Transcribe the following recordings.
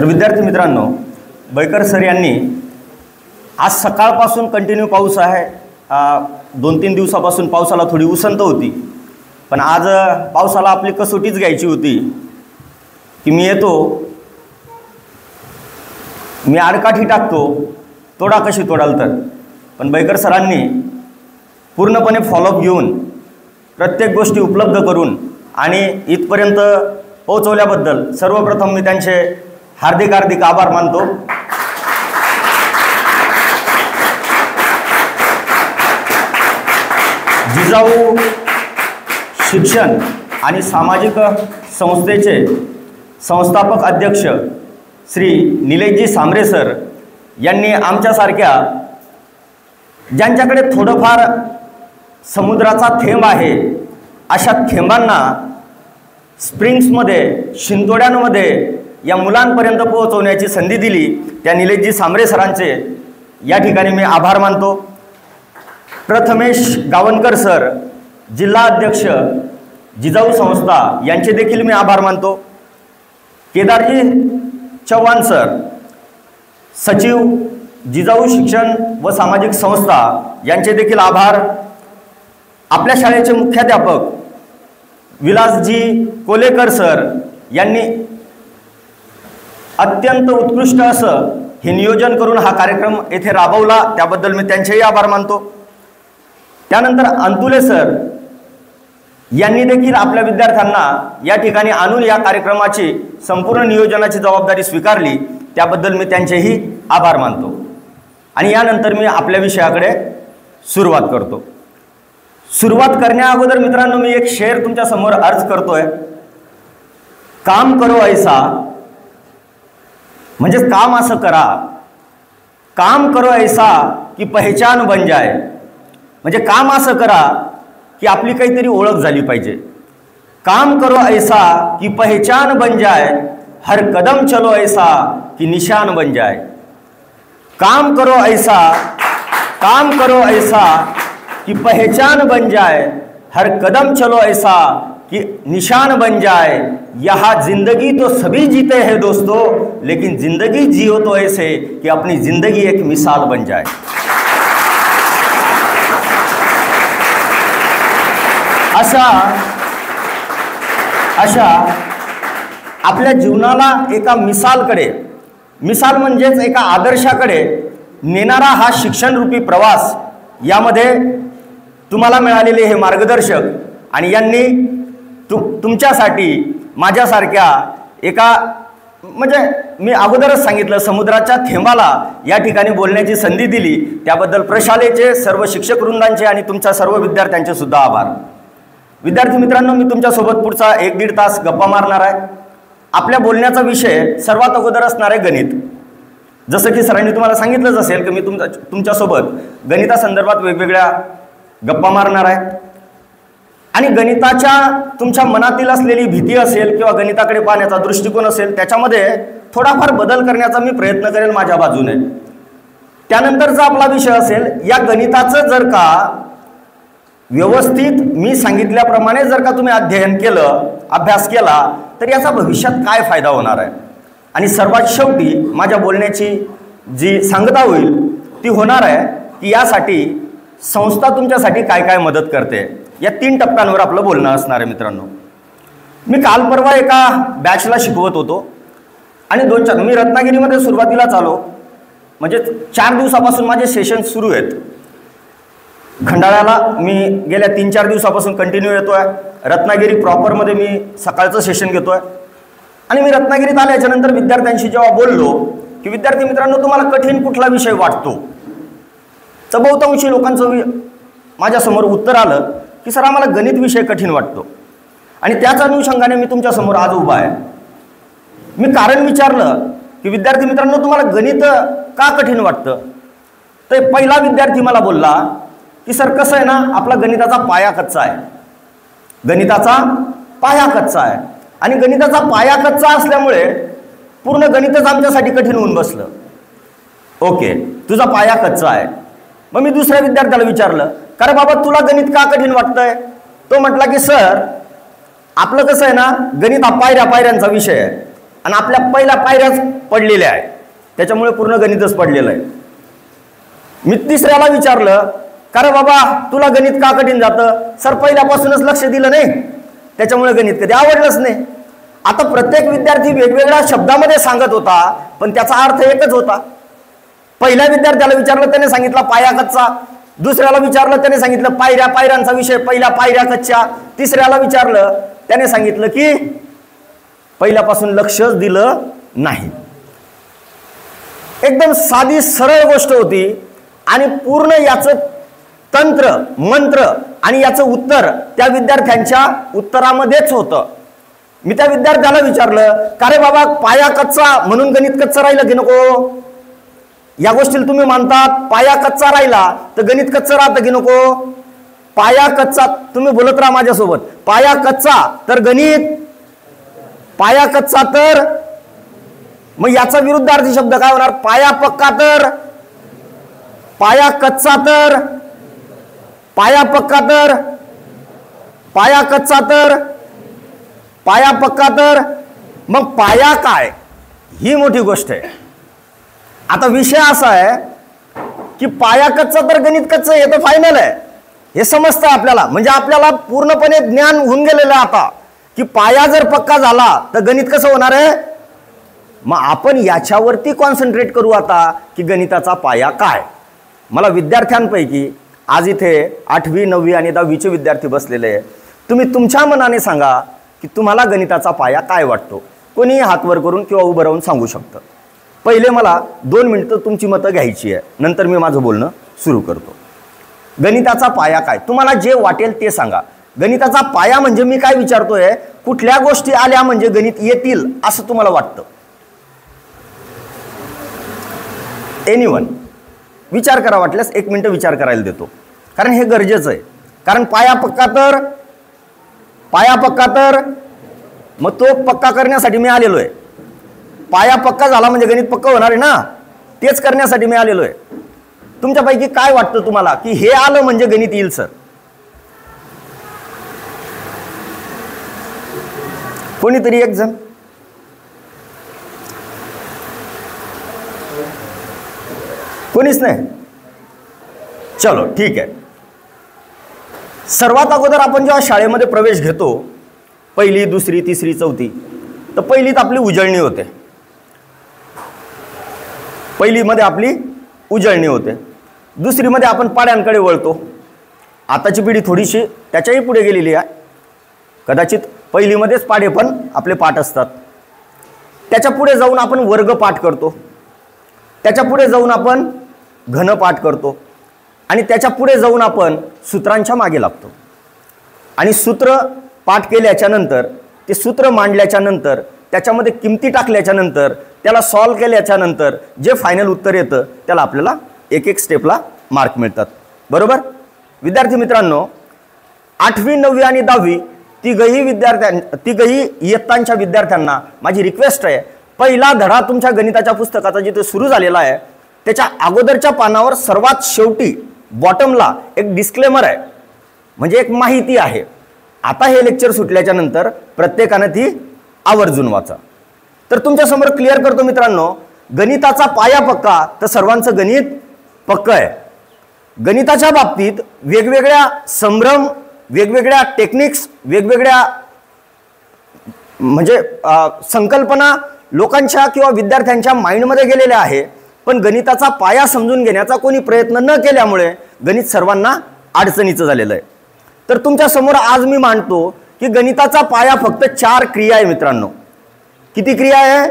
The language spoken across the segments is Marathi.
तर विद्यार्थी मित्रांनो, बैकर सर यांनी आज सकाळपासून कंटिन्यू पाऊस आहे. 2-3 दिवसापासून पावसाला थोडी उसंत होती, पण आज पावसाला आपली कसोटीच घ्यायची होती की मी येतो, मी आडकाठी टाकतो, तोडा कशी तोडाल तर. पण बैकर सरांनी पूर्णपणे फॉलोअप घेऊन प्रत्येक गोष्टी उपलब्ध करून आणि इथपर्यंत पोहोचवल्याबद्दल सर्वप्रथम मी त्यांचे हार्दिक हार्दिक आभार मानतो. जिजाऊ शिक्षण आणि सामाजिक संस्थेचे संस्थापक अध्यक्ष श्री निलेशजी सांबरे सर यांनी आमच्यासारख्या ज्यांच्याकडे थोडंफार समुद्राचा थेंब आहे अशा थेंबांना स्प्रिंग्समध्ये, शिंतोड्यांमध्ये या मुलांपर्यंत पोहोचवण्याची संधी दिली. त्या निलेशजी सांबरे सरांचे या ठिकाणी मी आभार मानतो. प्रथमेश गावणकर सर, जिल्हा अध्यक्ष जिजाऊ संस्था, यांचे देखील मी आभार मानतो. केदारजी चव्हाण सर, सचिव जिजाऊ शिक्षण व सामाजिक संस्था, यांचे देखील आभार. आपल्या शाळेचे मुख्याध्यापक विलासजी कोलेकर सर यांनी अत्यंत उत्कृष्ट असं हे नियोजन करून हा कार्यक्रम येथे राबवला, त्याबद्दल मी त्यांचेही आभार मानतो. त्यानंतर अंतुले सर यांनी देखील आपल्या विद्यार्थ्यांना या ठिकाणी आणून या कार्यक्रमाची संपूर्ण नियोजनाची जबाबदारी स्वीकारली, त्याबद्दल मी त्यांचेही आभार मानतो. आणि यानंतर मी आपल्या विषयाकडे सुरुवात करतो. सुरुवात करण्या अगोदर मित्रांनो, मी एक शेर तुमच्या समोर अर्ज करतोय. काम करो ऐसा, म्हणजे काम असं करा, काम करो ऐसा की पहचान बन जाए, म्हणजे काम असं करा की आपली काहीतरी ओळख झाली पाहिजे. काम करो ऐसा की पहचान बन जाए, हर कदम चलो ऐसा कि निशान बन जाए. काम करो ऐसा कि पहचान बन जाए, हर कदम चलो ऐसा कि निशान बन जाए. यहाँ जिंदगी तो सभी जीते हैं दोस्तों, लेकिन जिंदगी जियो तो ऐसे कि अपनी जिंदगी एक मिसाल बन जाए. अशा आपल्या जीवनाला एका मिसाल म्हणजेच एका आदर्शाकडे नेणारा हा शिक्षणरूपी प्रवास, यामध्ये तुम्हाला मिळालेले हे मार्गदर्शक आणि यांनी तुमच्यासाठी माझ्यासारख्या एका, म्हणजे मी अगोदरच सांगितलं, समुद्राच्या थेंबाला या ठिकाणी बोलण्याची संधी दिली, त्याबद्दल प्रशालेचे सर्व शिक्षक वृंदांचे आणि तुमच्या सर्व विद्यार्थ्यांचे सुद्धा आभार. विद्यार्थी मित्रांनो, मी तुमच्यासोबत पुढचा 1-1.5 तास गप्पा मारणार आहे. आपल्या बोलण्याचा विषय सर्वात अगोदर असणार आहे गणित. जसं की सरांनी तुम्हाला सांगितलंच असेल की मी तुमच्यासोबत गणितासंदर्भात वेगवेगळ्या गप्पा मारणार आहे. आणि गणिताच्या तुमच्या मनातील असलेली भीती असेल किंवा गणिताकडे पाहण्याचा दृष्टिकोन असेल, त्याच्यामध्ये थोडाफार बदल करण्याचा मी प्रयत्न करेल माझ्या बाजूने. त्यानंतरचा आपला विषय असेल, या गणिताचं जर का व्यवस्थित मी सांगितल्याप्रमाणे जर का तुम्ही अध्ययन केलं, अभ्यास केला, तर याचा भविष्यात काय फायदा होणार आहे. आणि सर्वात शेवटी माझ्या बोलण्याची जी सांगता होईल ती होणार आहे की यासाठी संस्था तुमच्यासाठी काय काय मदत करते. या 3 टप्प्यांवर आपलं बोलणं असणार आहे मित्रांनो. मी काल परवा एका बॅचला शिकवत होतो आणि 2-4 मी रत्नागिरीमध्ये सुरुवातीलाच आलो, म्हणजे 4 दिवसापासून माझे सेशन सुरू आहेत. खंडाळ्याला मी गेल्या 3-4 दिवसापासून कंटिन्यू येतो आहे. रत्नागिरी प्रॉपरमध्ये मी सकाळचं सेशन घेतो आहे. आणि मी रत्नागिरीत आल्याच्यानंतर विद्यार्थ्यांशी जेव्हा बोललो की विद्यार्थी मित्रांनो, तुम्हाला कठीण कुठला विषय वाटतो, तर बहुतांशी लोकांचं माझ्यासमोर उत्तर आलं की सर आम्हाला गणित विषय कठीण वाटतो. आणि त्याच अनुषंगाने मी तुमच्यासमोर आज उभा आहे. मी कारण विचारलं की विद्यार्थी मित्रांनो, तुम्हाला गणित का कठीण वाटतं, तर पहिला विद्यार्थी मला बोलला की सर कसं आहे ना, आपला गणिताचा पाया कच्चा आहे, गणिताचा पाया कच्चा आहे. आणि गणिताचा पाया कच्चा असल्यामुळे पूर्ण गणितच आमच्यासाठी कठीण होऊन बसलं. ओके, तुझा पाया कच्चा आहे. मग मी दुसऱ्या विद्यार्थ्याला विचारलं, का रे बाबा तुला गणित का कठीण वाटतंय. तो म्हटला की सर आपलं कसं आहे ना, गणित हा पायऱ्यांचा विषय आहे. आणि आपल्या पहिल्या पायऱ्याच पडलेल्या आहे, त्याच्यामुळे पूर्ण गणितच पडलेलं आहे. मी तिसऱ्याला विचारलं, का रे बाबा तुला गणित का कठीण जातं? सर पहिल्यापासूनच लक्ष दिलं नाही, त्याच्यामुळे गणित कधी आवडलंच नाही. आता प्रत्येक विद्यार्थी वेगवेगळ्या शब्दामध्ये सांगत होता, पण त्याचा अर्थ एकच होता. पहिल्या विद्यार्थ्याला विचारलं, त्याने सांगितलं पाया कच्चा. दुसऱ्याला विचारलं, त्याने सांगितलं पायऱ्यांचा विषय, पहिल्या पायऱ्या कच्च्या. तिसऱ्याला विचारलं, त्याने सांगितलं की पहिल्यापासून लक्षच दिलं नाही. एकदम साधी सरळ गोष्ट होती आणि पूर्ण याचं तंत्र मंत्र आणि याचं उत्तर त्या विद्यार्थ्यांच्या उत्तरामध्येच होतं. मी त्या विद्यार्थ्याला विचारलं, का रे बाबा पाया कच्चा म्हणून गणित कच्चं राहिलं की नको? या गोष्टीला तुम्ही मानतात, पाया कच्चा राहिला तर गणित कच्चं राहतं की नको? पाया कच्चा, तुम्ही बोलत राहा माझ्यासोबत, पाया कच्चा तर गणित, पाया कच्चा तर, मग याचा विरुद्धार्थी शब्द काय होणार? पाया पक्का तर, पाया कच्चा तर, पाया पक्का तर, पाया कच्चा तर, पाया पक्का तर. मग पाया काय, ही मोठी गोष्ट आहे. आता विषय असा आहे की पाया कच्चा तर गणित कच्चं, हे तर फायनल आहे, हे समजतं आपल्याला. म्हणजे आपल्याला पूर्णपणे ज्ञान होऊन गेलेलं आहे आता की पाया जर पक्का झाला तर गणित कसं होणार आहे. मग आपण याच्यावरती कॉन्सन्ट्रेट करू आता की गणिताचा पाया काय. मला विद्यार्थ्यांपैकी आज इथे 8वी 9वी आणि 10वीचे विद्यार्थी बसलेले आहे. तुम्ही तुमच्या मनाने सांगा की तुम्हाला गणिताचा पाया काय वाटतो. कोणीही हात वर करून किंवा उभं राहून सांगू शकतं. पहिले मला 2 मिनिटं तुमची मतं घ्यायची आहे, नंतर मी माझं बोलणं सुरू करतो. गणिताचा पाया काय, तुम्हाला जे वाटेल ते सांगा. गणिताचा पाया म्हणजे मी काय विचारतोय, कुठल्या गोष्टी आल्या म्हणजे गणित येतील असं तुम्हाला वाटतं? एनीवन विचार करा, वाटल्यास 1 मिनिट विचार करायला देतो, कारण हे गरजेचं आहे. कारण पाया पक्का तर, पाया पक्का तर, मग तो पक्का करण्यासाठी मी आलेलो आहे. पाया पक्का झाला म्हणजे गणित पक्का होणार आहे ना, तेच करण्यासाठी मी आलेलो आहे. तुमच्यापैकी काय वाटतं तुम्हाला की हे आलं म्हणजे गणित येईल? सर कोणीतरी एक जण, कोणीच नाही? चलो ठीक आहे. सर्वात अगोदर आपण जेव्हा शाळेमध्ये प्रवेश घेतो, 1ली 2री 3री 4थी, तर पहिलीत आपली उजळणी होते. पहिलीमध्ये आपली उजळणी होते. 2रीमध्ये आपण पाड्यांकडे वळतो. आताची पिढी थोडीशी त्याच्याही पुढे गेलेली आहे. कदाचित पहिलीमध्येच पाढे पण आपले पाठ असतात. त्याच्या पुढे जाऊन आपण वर्ग पाठ करतो. त्याच्या पुढे जाऊन आपण घन पाठ करतो. आणि त्याच्या पुढे जाऊन आपण सूत्रांच्या मागे लागतो. आणि सूत्र पाठ केल्याच्या नंतर, ते सूत्र मांडल्याच्या नंतर, त्याच्यामध्ये किमती टाकल्याच्या नंतर, त्याला सॉल्व केल्याच्या नंतर जे फायनल उत्तर येतं त्याला आपल्याला एक एक स्टेपला मार्क मिळतात. बरोबर विद्यार्थी मित्रांनो, 8वी 9वी आणि 10वी तिघही इयत्तांच्या विद्यार्थ्यांना माझी रिक्वेस्ट आहे, पहिला धडा तुमच्या गणिताच्या पुस्तकाचा जिथे सुरू झालेला आहे त्याच्या अगोदरच्या पानावर सर्वात शेवटी बॉटमला एक डिस्क्लेमर आहे, म्हणजे एक माहिती आहे. आता हे लेक्चर सुटल्याच्या नंतर प्रत्येकाने ती आवर्जून वाचा. तर तुमच्यासमोर क्लिअर करतो मित्रांनो, गणिताचा पाया पक्का तर सर्वांचं गणित पक्का आहे. गणिताच्या बाबतीत वेगवेगळ्या संभ्रम, वेगवेगळ्या टेक्निक्स, वेगवेगळ्या म्हणजे संकल्पना लोकांच्या किंवा विद्यार्थ्यांच्या माइंडमध्ये गेलेल्या आहे. पण गणिताचा पाया समजून घेण्याचा कोणी प्रयत्न न केल्यामुळे गणित सर्वांना अडचणीचं झालेलं आहे. तर तुमच्या समोर आज मी मांडतो की गणिताचा पाया फक्त 4 क्रिया आहे मित्रांनो. किती क्रिया आहे?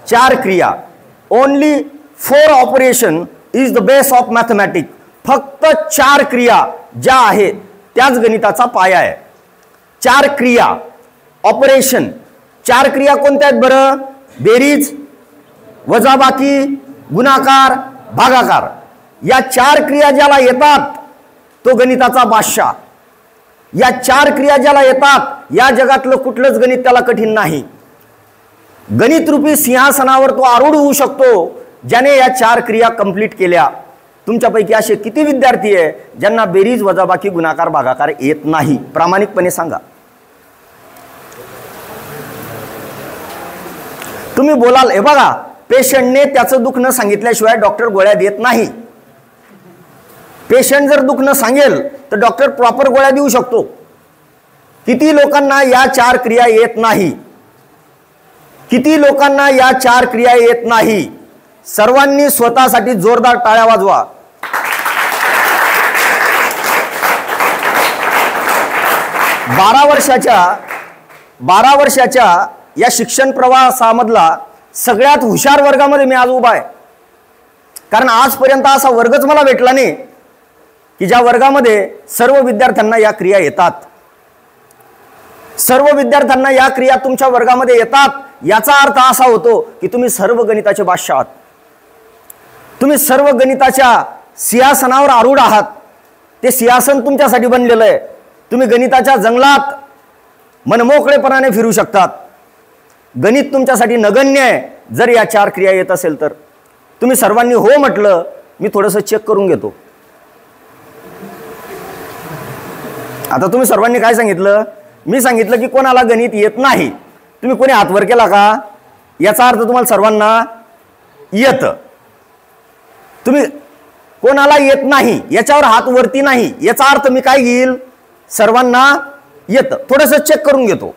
4 क्रिया. Only 4 operation is the base of mathematics. फक्त 4 क्रिया ज्या आहेत त्याच गणिताचा पाया आहे. 4 क्रिया, ऑपरेशन. 4 क्रिया कोणत्या आहेत बरं? बेरीज, वजाबाकी, गुणाकार, भागाकार. या 4 क्रिया ज्याला येतात तो गणिताचा बादशाह. या 4 क्रिया ज्याला येतात या जगातलं कुठलंच गणित त्याला कठीण नाही. गणित रूपी सिंहासनावर तो आरूढ होऊ शकतो ज्याने या 4 क्रिया कंप्लीट केल्या. तुमच्यापैकी असे किती विद्यार्थी आहे ज्यांना बेरीज, वजाबाकी, गुणाकार, भागाकार येत नाही? प्रामाणिकपणे सांगा. तुम्ही बोलाल, हे बघा पेशंटने त्याचं दुःख न सांगितल्याशिवाय डॉक्टर गोळ्या देत नाही. पेशंट जर दुःख न सांगेल तर डॉक्टर प्रॉपर गोळ्या देऊ शकतो. किती लोकांना या 4 क्रिया येत नाही? किती लोकांना या 4 क्रिया येत नाही? सर्वांनी स्वतःसाठी जोरदार टाळ्या वाजवा. बारा वर्षाच्या या शिक्षण प्रवासामधला सगळ्यात हुशार वर्गामध्ये मी आज उभा आहे. कारण आजपर्यंत असा वर्गच मला भेटला नाही की ज्या वर्गामध्ये सर्व विद्यार्थ्यांना या क्रिया येतात. सर्व विद्यार्थ्यांना या क्रिया तुमच्या वर्गामध्ये येतात, याचा अर्थ असा होतो की तुम्ही सर्व गणिताचे बादशाह आहात. तुम्ही सर्व गणिताच्या सिंहासनावर आरूढ आहात. ते सिंहासन तुमच्यासाठी बनलेलं आहे. तुम्ही गणिताच्या जंगलात मनमोकळेपणाने फिरू शकतात. गणित तुमच्यासाठी नगण्य आहे जर या 4 क्रिया येत असेल तर. तुम्ही सर्वांनी हो म्हटलं, मी थोडंसं चेक करून घेतो. आता तुम्ही सर्वांनी काय सांगितलं? मी सांगितलं की कोणाला गणित येत नाही. तुम्ही कोणी हात वर केला का? याचा अर्थ तुम्हाला सर्वांना येतं. तुम्ही कोणाला येत नाही याच्यावर हात वरती नाही, याचा अर्थ मी काय घेईल? सर्वांना येतं. थोडंसं चेक करून घेतो.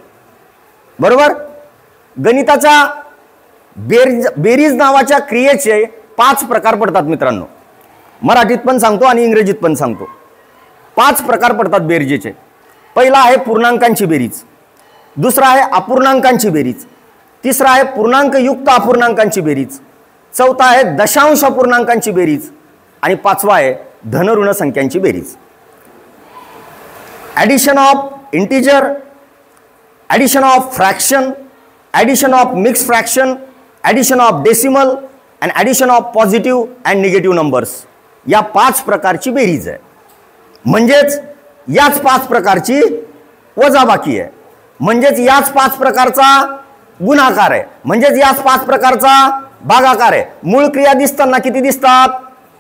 बरोबर? गणिताच्या बेरीज नावाच्या क्रियेचे 5 प्रकार पडतात मित्रांनो. मराठीत पण सांगतो आणि इंग्रजीत पण सांगतो. 5 प्रकार पडतात बेरजेचे. पहिला आहे पूर्णांकांची बेरीज, दुसरा आहे अपूर्णांकांची बेरीज, तिसरा आहे पूर्णांकयुक्त अपूर्णांकांची बेरीज, चौथा आहे दशांश अपूर्णांकांची बेरीज आणि 5वा आहे धन-ऋण संख्यांची बेरीज. Addition of integer, addition of fraction, addition of mix fraction, addition of decimal and addition of positive and negative numbers, या 5 प्रकारची बेरीज आहे. म्हणजेच याच 5 प्रकारची वजाबाकी आहे. म्हणजेच याच 5 प्रकारचा गुणाकार आहे. म्हणजेच याच 5 प्रकारचा भागाकार आहे. मूळ क्रिया दिसताना किती दिसतात?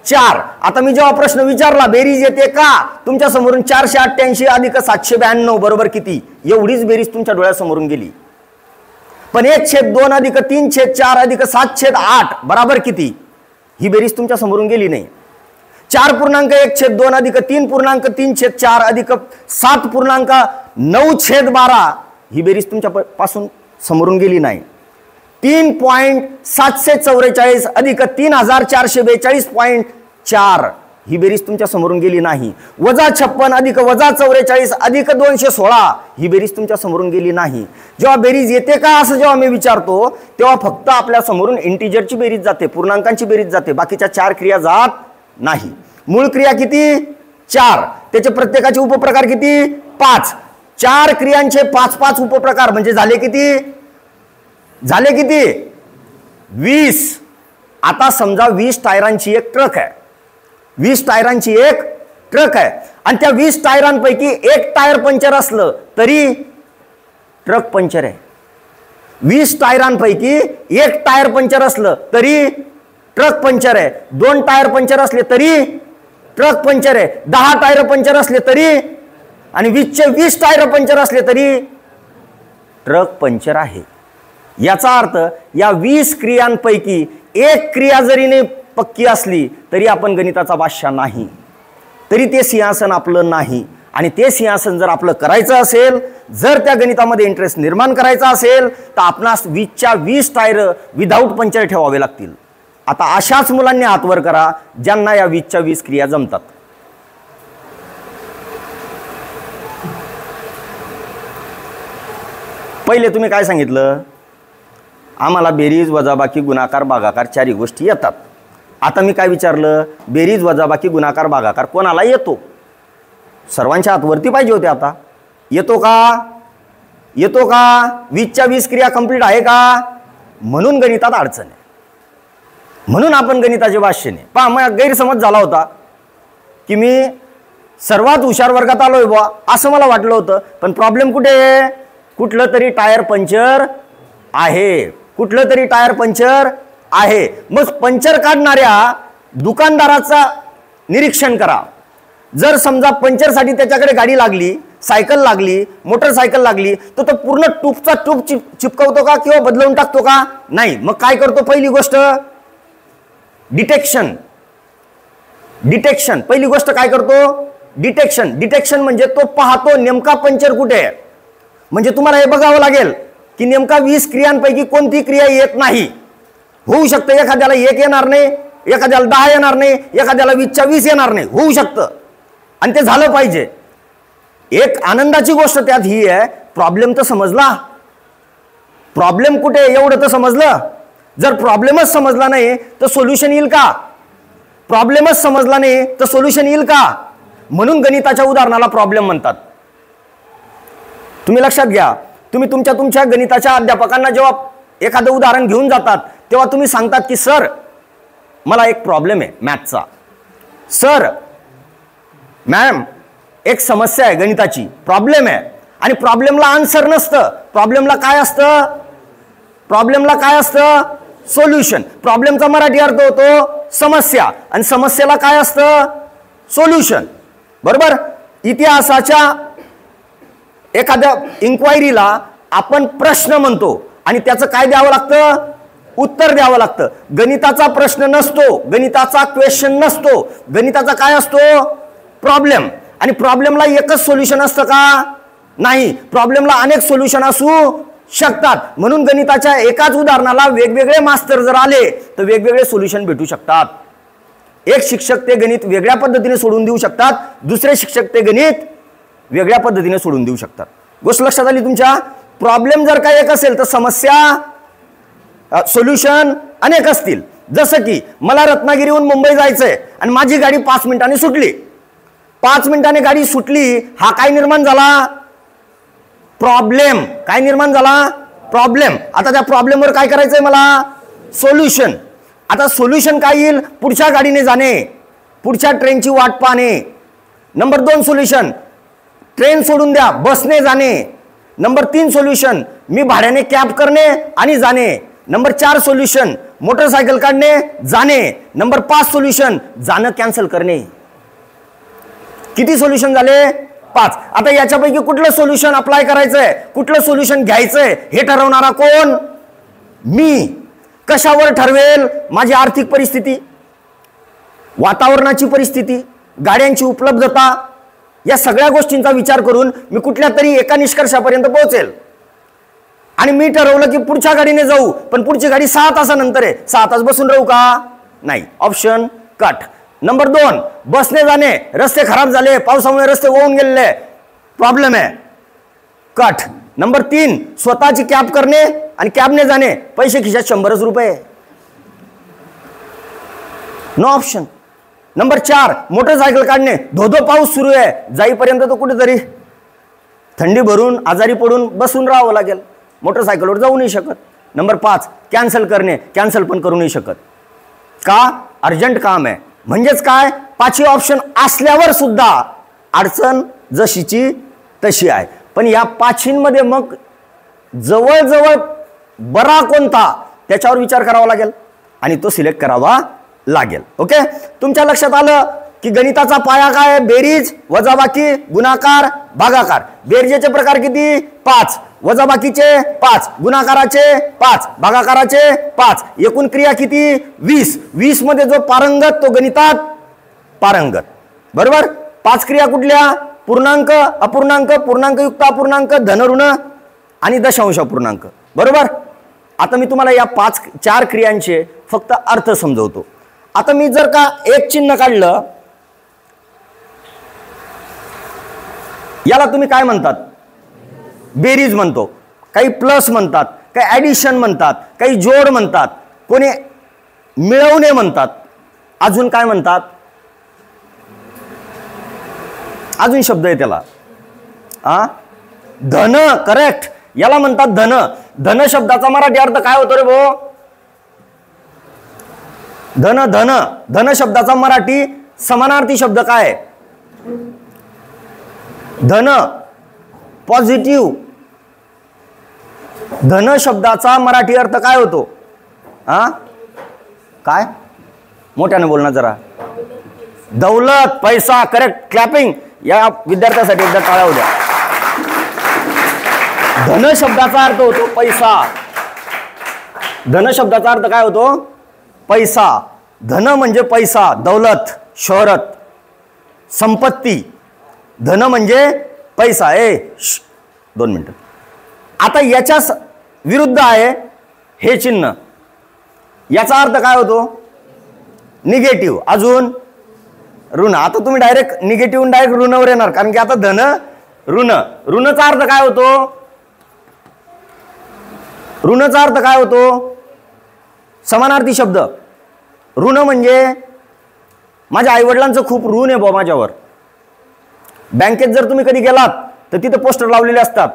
4. आता मी जेव्हा प्रश्न विचारला बेरीज येते का, तुमच्या समोरून 488 अधिक 792 बरोबर किती, एवढीच बेरीज तुमच्या डोळ्यासमोरून गेली. पण 1/2 अधिक 3/4 अधिक 7/8 बरोबर किती, ही बेरीज तुमच्या समोरून गेली नाही. 4.1/2 अधिक 3.3/4 अधिक 7.9/12 ही बेरीज तुमच्या पासून समोरून गेली नाही. 3.744 अधिक 3442.4 ही बेरीज तुमच्या समोरून गेली नाही. -56 अधिक -44 अधिक 216 ही बेरीज तुमच्या समोरून गेली नाही. जेव्हा बेरीज येते का असं जेव्हा मी विचारतो तेव्हा फक्त आपल्या समोरून इंटिजरची बेरीज जाते, पूर्णांकांची बेरीज जाते, बाकीच्या 4 क्रिया जात नाही. मूळ क्रिया किती? 4. त्याचे प्रत्येकाचे उपप्रकार किती? 5. 4 क्रियांचे 5-5 उपप्रकार म्हणजे झाले किती? 20. आता समजा 20 टायरांची एक ट्रक आहे. 20 टायरांची एक ट्रक आहे आणि त्या 20 टायरांपैकी एक टायर पंक्चर असलं तरी ट्रक पंक्चर आहे. 20 टायरांपैकी एक टायर पंक्चर असलं तरी ट्रक पंक्चर आहे. 2 टायर पंक्चर असले तरी ट्रक पंक्चर आहे. 10 टायर पंक्चर असले तरी आणि 20 टायर पंक्चर असले तरी ट्रक पंक्चर आहे. याचा अर्थ या 20 क्रियांपैकी एक क्रिया जरी नाही पक्की असली तरी आपण गणिताचा बादशाह नाही, तरी ते सिंहासन आपलं नाही. आणि ते सिंहासन जर आपलं करायचं असेल, जर त्या गणितामध्ये इंटरेस्ट निर्माण करायचा असेल तर आपणास 20च्या 20 टायर विदाऊट पंक्चर ठेवावे लागतील. आता अशाच मुलांनी हात वर करा ज्यांना या 20च्या 20 क्रिया जमतात. पहिले तुम्ही काय सांगितलं? आम्हाला बेरीज वजाबाकी गुणाकार भागाकार 4 गोष्टी येतात. आता मी काय विचारलं? बेरीज वजाबाकी गुणाकार भागाकार कोणाला येतो? सर्वांच्या हातवरती पाहिजे होते. आता येतो का? येतो का? 20च्या 20 क्रिया कंप्लीट आहे का? म्हणून गणितात अडचण आहे, म्हणून आपण गणिताचे भाष्य नाही. पहा, मग गैरसमज झाला होता की मी सर्वात हुशार वर्गात आलोय बुवा असं मला वाटलं होतं. पण प्रॉब्लेम कुठे आहे? कुठलं तरी टायर पंक्चर आहे, कुठलं तरी टायर पंक्चर आहे. मग पंक्चर काढणाऱ्या दुकानदाराचा निरीक्षण करा. जर समजा पंक्चरसाठी त्याच्याकडे गाडी लागली सायकल लागली, मोटरसायकल लागली, तर तो पूर्ण टूपचा टूप चिपकवतो का किंवा बदलवून टाकतो का? नाही. मग काय करतो? पहिली गोष्ट डिटेक्शन. डिटेक्शन पहिली गोष्ट काय करतो? डिटेक्शन. डिटेक्शन म्हणजे तो पाहतो नेमका पंक्चर कुठे आहे. म्हणजे तुम्हाला हे बघावं लागेल की नेमका 20 क्रियांपैकी कोणती क्रिया येत नाही. होऊ शकतं एखाद्याला 1 येणार नाही, एखाद्याला 10 येणार नाही, एखाद्याला 20च्या 20 येणार नाही, होऊ शकतं. आणि ते झालं पाहिजे. एक आनंदाची गोष्ट त्यात ही आहे, प्रॉब्लेम तर समजला. प्रॉब्लेम कुठे एवढं तर समजलं. जर प्रॉब्लेमच समजला नाही तर सोल्युशन येईल का? प्रॉब्लेमच समजला नाही तर सोल्युशन येईल का? म्हणून गणिताच्या उदाहरणाला प्रॉब्लेम म्हणतात. तुम्ही लक्षात घ्या. तुम्ही तुमच्या गणिताच्या अध्यापकांना जेव्हा एखादं उदाहरण घेऊन जातात तेव्हा तुम्ही सांगतात की सर मला एक प्रॉब्लेम आहे मॅथचा. सर मॅम एक समस्या आहे गणिताची, प्रॉब्लेम आहे. आणि प्रॉब्लेमला आन्सर नसतं. प्रॉब्लेमला काय असतं? प्रॉब्लेमला काय असतं? सोल्युशन. प्रॉब्लेमचा मराठी अर्थ होतो समस्या, आणि समस्येला काय असतं? सोल्युशन. बरोबर. इतिहासाच्या एखाद्या इन्क्वायरीला आपण प्रश्न म्हणतो आणि त्याचं काय द्यावं लागतं? उत्तर द्यावं लागतं. गणिताचा प्रश्न नसतो, गणिताचा क्वेश्चन नसतो, गणिताचा काय असतो? प्रॉब्लेम. आणि प्रॉब्लेमला एकच सोल्युशन असतं का? नाही. प्रॉब्लेमला अनेक सोल्युशन असू शकतात. म्हणून गणिताच्या एकाच उदाहरणाला वेगवेगळे मास्टर जर आले तर वेगवेगळे सोल्युशन भेटू शकतात. एक शिक्षक ते गणित वेगळ्या पद्धतीने सोडून देऊ शकतात, दुसरे शिक्षक ते गणित वेगळ्या पद्धतीने सोडून देऊ शकतात. गोष्ट लक्षात आली तुमच्या? प्रॉब्लेम जर का एक असेल तर समस्या सोल्युशन अनेक असतील. जसं की मला रत्नागिरीहून मुंबई जायचंय आणि माझी गाडी 5 मिनिटांनी सुटली. 5 मिनिटांनी गाडी सुटली, हा काय निर्माण झाला? प्रॉब्लेम. काय निर्माण झाला? प्रॉब्लेम. आता त्या प्रॉब्लेमवर काय करायचंय मला? सोल्युशन. आता सोल्युशन काय येईल? पुढच्या गाडीने जाणे, पुढच्या ट्रेनची वाट पाहणे. नंबर 2 सोल्युशन ट्रेन सोडून द्या, बसने जाणे. नंबर 3 सोल्युशन मी भाड्याने कॅब करणे आणि जाणे. नंबर 4 सोल्युशन मोटरसायकल काढणे, जाणे. नंबर 5 सोल्युशन जाणं कॅन्सल करणे. किती सोल्युशन झाले? 5. आता याच्यापैकी कुठलं सोल्युशन अप्लाय करायचंय, कुठलं सोल्युशन घ्यायचंय हे ठरवणारा कोण? मी. कशावर ठरवेल? माझी आर्थिक परिस्थिती, वातावरणाची परिस्थिती, गाड्यांची उपलब्धता, या सगळ्या गोष्टींचा विचार करून मी कुठल्या तरी एका निष्कर्षापर्यंत पोहोचेल. आणि मी ठरवलं की पुढच्या गाडीने जाऊ, पण पुढची गाडी 6 तासानंतर आहे, 6 तास बसून राहू का? नाही. Option cut. नंबर 2 बसने जाणे, रस्ते खराब झाले, पावसामुळे रस्ते वाहून गेलेले, प्रॉब्लेम आहे, कट. नंबर 3 स्वतःची कॅब करणे आणि कॅबने जाणे, पैसे खिशात 100 रुपये, नो ऑप्शन. नंबर 4 मोटरसायकल काढणे, धोधो पाऊस सुरू आहे, जाईपर्यंत तो कुठेतरी थंडी भरून आजारी पडून बसून राहावं लागेल, मोटरसायकलवर जाऊ नाही शकत. नंबर 5 कॅन्सल करणे, कॅन्सल पण करू नाही शकत का? अर्जंट काम आहे. म्हणजेच काय? 5ही ऑप्शन असल्यावर सुद्धा अडचण जशीची तशी आहे. पण या 5मध्ये मग जवळजवळ बरा कोणता त्याच्यावर विचार करावा लागेल आणि तो सिलेक्ट करावा लागेल. ओके. तुमच्या लक्षात आलं की गणिताचा पाया काय आहे? बेरीज, वजाबाकी, गुणाकार, भागाकार. बेरजेचे प्रकार किती? 5. वजाबाकीचे 5, गुणाकाराचे 5, भागाकाराचे 5. एकूण क्रिया किती? 20. 20 मध्ये जो पारंगत तो गणितात पारंगत. बरोबर. 5 क्रिया कुठल्या? पूर्णांक, अपूर्णांक, पूर्णांकयुक्त अपूर्णांक, धनऋण आणि दशांश अपूर्णांक. बरोबर. आता मी तुम्हाला या 4 क्रियांचे फक्त अर्थ समजवतो. आता मी जर का एक चिन्ह काढलं, याला तुम्ही काय म्हणतात? बेरीज म्हणतो, काही प्लस म्हणतात, काही ऍडिशन म्हणतात, काही जोड म्हणतात, कोणी मिळवणे म्हणतात, अजून काय म्हणतात? अजून शब्द आहे त्याला, धन. करेक्ट. याला म्हणतात धन. धन शब्दाचा मराठी अर्थ काय होतो रे भाऊ? धन. धन धन शब्दाचा मराठी समानार्थी शब्द काय? धन, पॉझिटिव्ह. धन शब्दाचा मराठी अर्थ काय होतो? काय? मोठ्याने बोलणार जरा. दौलत, पैसा. करेक्ट. क्लॅपिंग. या विद्यार्थ्यासाठी एकदा टाळ्या होऊ द्या. धन शब्दाचा अर्थ होतो पैसा. धन शब्दाचा अर्थ काय होतो? पैसा. धन म्हणजे पैसा, दौलत, शोहरत, संपत्ती. धन म्हणजे पैसा. 2 मिनिटं. आता याच्या विरुद्ध आहे हे चिन्ह. याचा अर्थ काय होतो? निगेटिव्ह. अजून ऋण. आता तुम्ही डायरेक्ट निगेटिव्ह डायरेक्ट ऋणावर येणार, कारण की आता धन ऋण. ऋणचा अर्थ काय होतो? ऋणचा अर्थ काय होतो? समानार्थी शब्द. ऋण म्हणजे माझ्या आईवडिलांचं खूप ऋण आहे बा माझ्यावर. बँकेत जर तुम्ही कधी गेलात तर तिथे पोस्टर लावलेले असतात,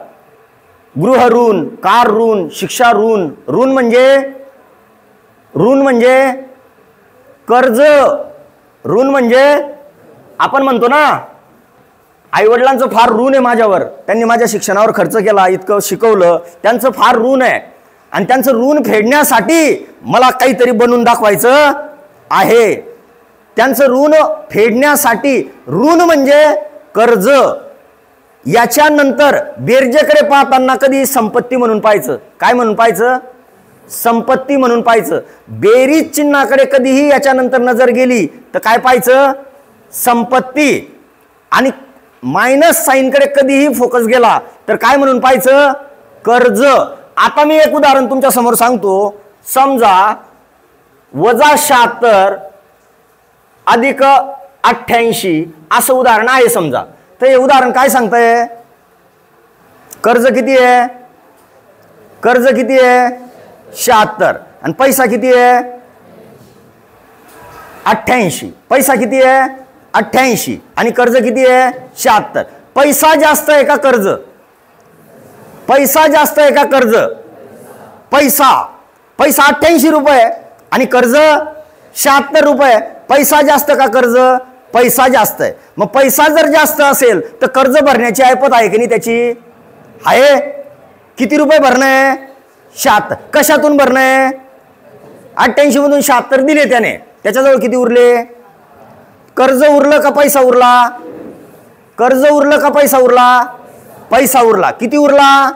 गृह ऋण, कार ऋण, शिक्षा ऋण. ऋण म्हणजे कर्ज. ऋण म्हणजे आपण म्हणतो ना, आईवडिलांचं फार ऋण आहे माझ्यावर, त्यांनी माझ्या शिक्षणावर खर्च केला, इतकं शिकवलं, त्यांचं फार ऋण आहे आणि त्यांचं ऋण फेडण्यासाठी मला काहीतरी बनवून दाखवायचं आहे. त्यांचं ऋण फेडण्यासाठी. ऋण म्हणजे कर्ज. याच्यानंतर बेरजेकडे पाहताना कधी संपत्ती म्हणून पाहायचं. काय म्हणून पाहायचं? संपत्ती म्हणून पाहायचं. बेरीज चिन्हाकडे कधीही याच्यानंतर नजर गेली तर काय पाहायचं? संपत्ती. आणि मायनस साईनकडे कधीही फोकस गेला तर काय म्हणून पाहायचं? कर्ज. आता मी एक उदाहरण तुमच्या समोर सांगतो. समजा -76 अधिक 88 असं उदाहरण आहे समजा. तर हे उदाहरण काय सांगतंय? कर्ज किती आहे? कर्ज किती आहे? 76. आणि पैसा किती आहे? 88. पैसा किती आहे? 88. आणि कर्ज किती आहे? 76. पैसा जास्त आहे का कर्ज? पैसा जास्त आहे का कर्ज? पैसा. 88 रुपये आणि कर्ज 76 रुपये. पैसा जास्त का कर्ज? पैसा जास्त आहे. मग पैसा जर जास्त असेल तर कर्ज भरण्याची ऐपत आहे की नाही त्याची? आहे. किती रुपये भरणं आहे? 76. कशातून भरणं आहे? 88 मधून 76 दिले त्याने. त्याच्याजवळ किती उरले? कर्ज उरलं का पैसा उरला? कर्ज उरलं का पैसा उरला? पैसा उरला. किती उरला?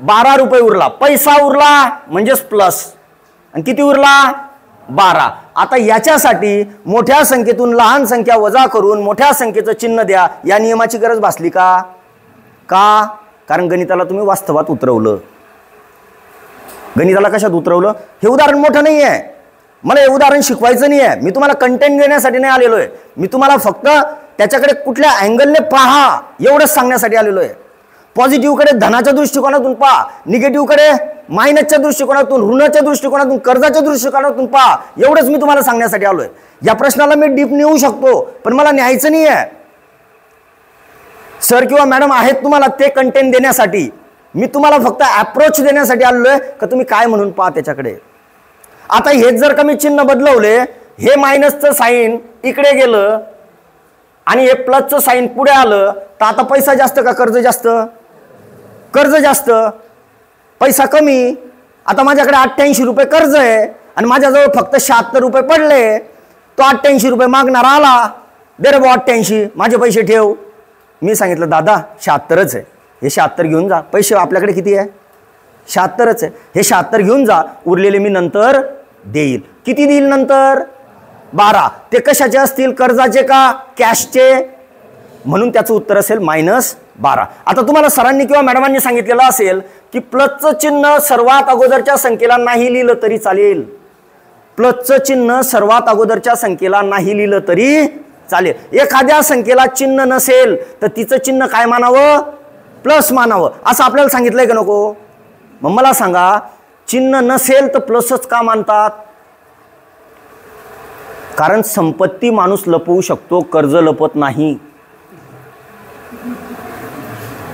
12 रुपये उरला. पैसा उरला म्हणजेच प्लस. आणि किती उरला? 12. आता याच्यासाठी मोठ्या संख्येतून लहान संख्या वजा करून मोठ्या संख्येचं चिन्ह द्या. या नियमाची गरज भासली का? का? कारण गणिताला तुम्ही वास्तवात उतरवलं. गणिताला कशात उतरवलं? हे उदाहरण मोठं नाही आहे. मला हे उदाहरण शिकवायचं नाही आहे. मी तुम्हाला कंटेंट देण्यासाठी नाही आलेलो आहे. मी तुम्हाला फक्त त्याच्याकडे कुठल्या अँगलने पहा एवढंच सांगण्यासाठी आलेलो आहे. पॉझिटिव्हकडे धनाच्या दृष्टिकोनातून पहा, निगेटिव्हकडे मायनसच्या दृष्टिकोनातून, ऋणाच्या दृष्टिकोनातून, कर्जाच्या दृष्टिकोनातून पहा. एवढंच मी तुम्हाला सांगण्यासाठी आलोय. या प्रश्नाला मी डीप नेऊ शकतो पण मला न्यायचं नाही आहे. सर किंवा मॅडम आहेत तुम्हाला ते कंटेंट देण्यासाठी. मी तुम्हाला फक्त अप्रोच देण्यासाठी आलेलो आहे का तुम्ही काय म्हणून पहा त्याच्याकडे. आता हेच जर का मी चिन्ह बदलवले, हे मायनसचं साईन इकडे गेलं आणि हे प्लसचं साईन पुढे आलं तर आता पैसा जास्त का कर्ज जास्त? कर्ज जास्त. पैसा कमी. आता माझ्याकडे 88 रुपये कर्ज आहे आणि माझ्याजवळ फक्त 76 रुपये पडले. तो 88 रुपये मागणारा आला, दे रे 88 माझे पैसे ठेव. मी सांगितलं दादा 76च आहे, हे 76 घेऊन जा. पैसे आपल्याकडे किती आहे? 76च आहे. हे 76 घेऊन जा, उरलेले मी नंतर देईल. किती देईल नंतर? 12. ते कशाचे असतील? कर्जाचे का कॅशचे? म्हणून त्याचं उत्तर असेल -12. आता तुम्हाला सरांनी किंवा मॅडमांनी सांगितलेलं असेल की प्लसचं चिन्ह सर्वात अगोदरच्या संख्येला नाही लिहिलं तरी चालेल. प्लसचं चिन्ह सर्वात अगोदरच्या संख्येला नाही लिहिलं तरी चालेल. एखाद्या संख्येला चिन्ह नसेल तर तिचं चिन्ह काय मानावं? प्लस मानावं. असं आपल्याला सांगितलंय का नको? मग मला सांगा, चिन्ह नसेल तर प्लसच का मानतात? कारण संपत्ती माणूस लपवू शकतो, कर्ज लपत नाही.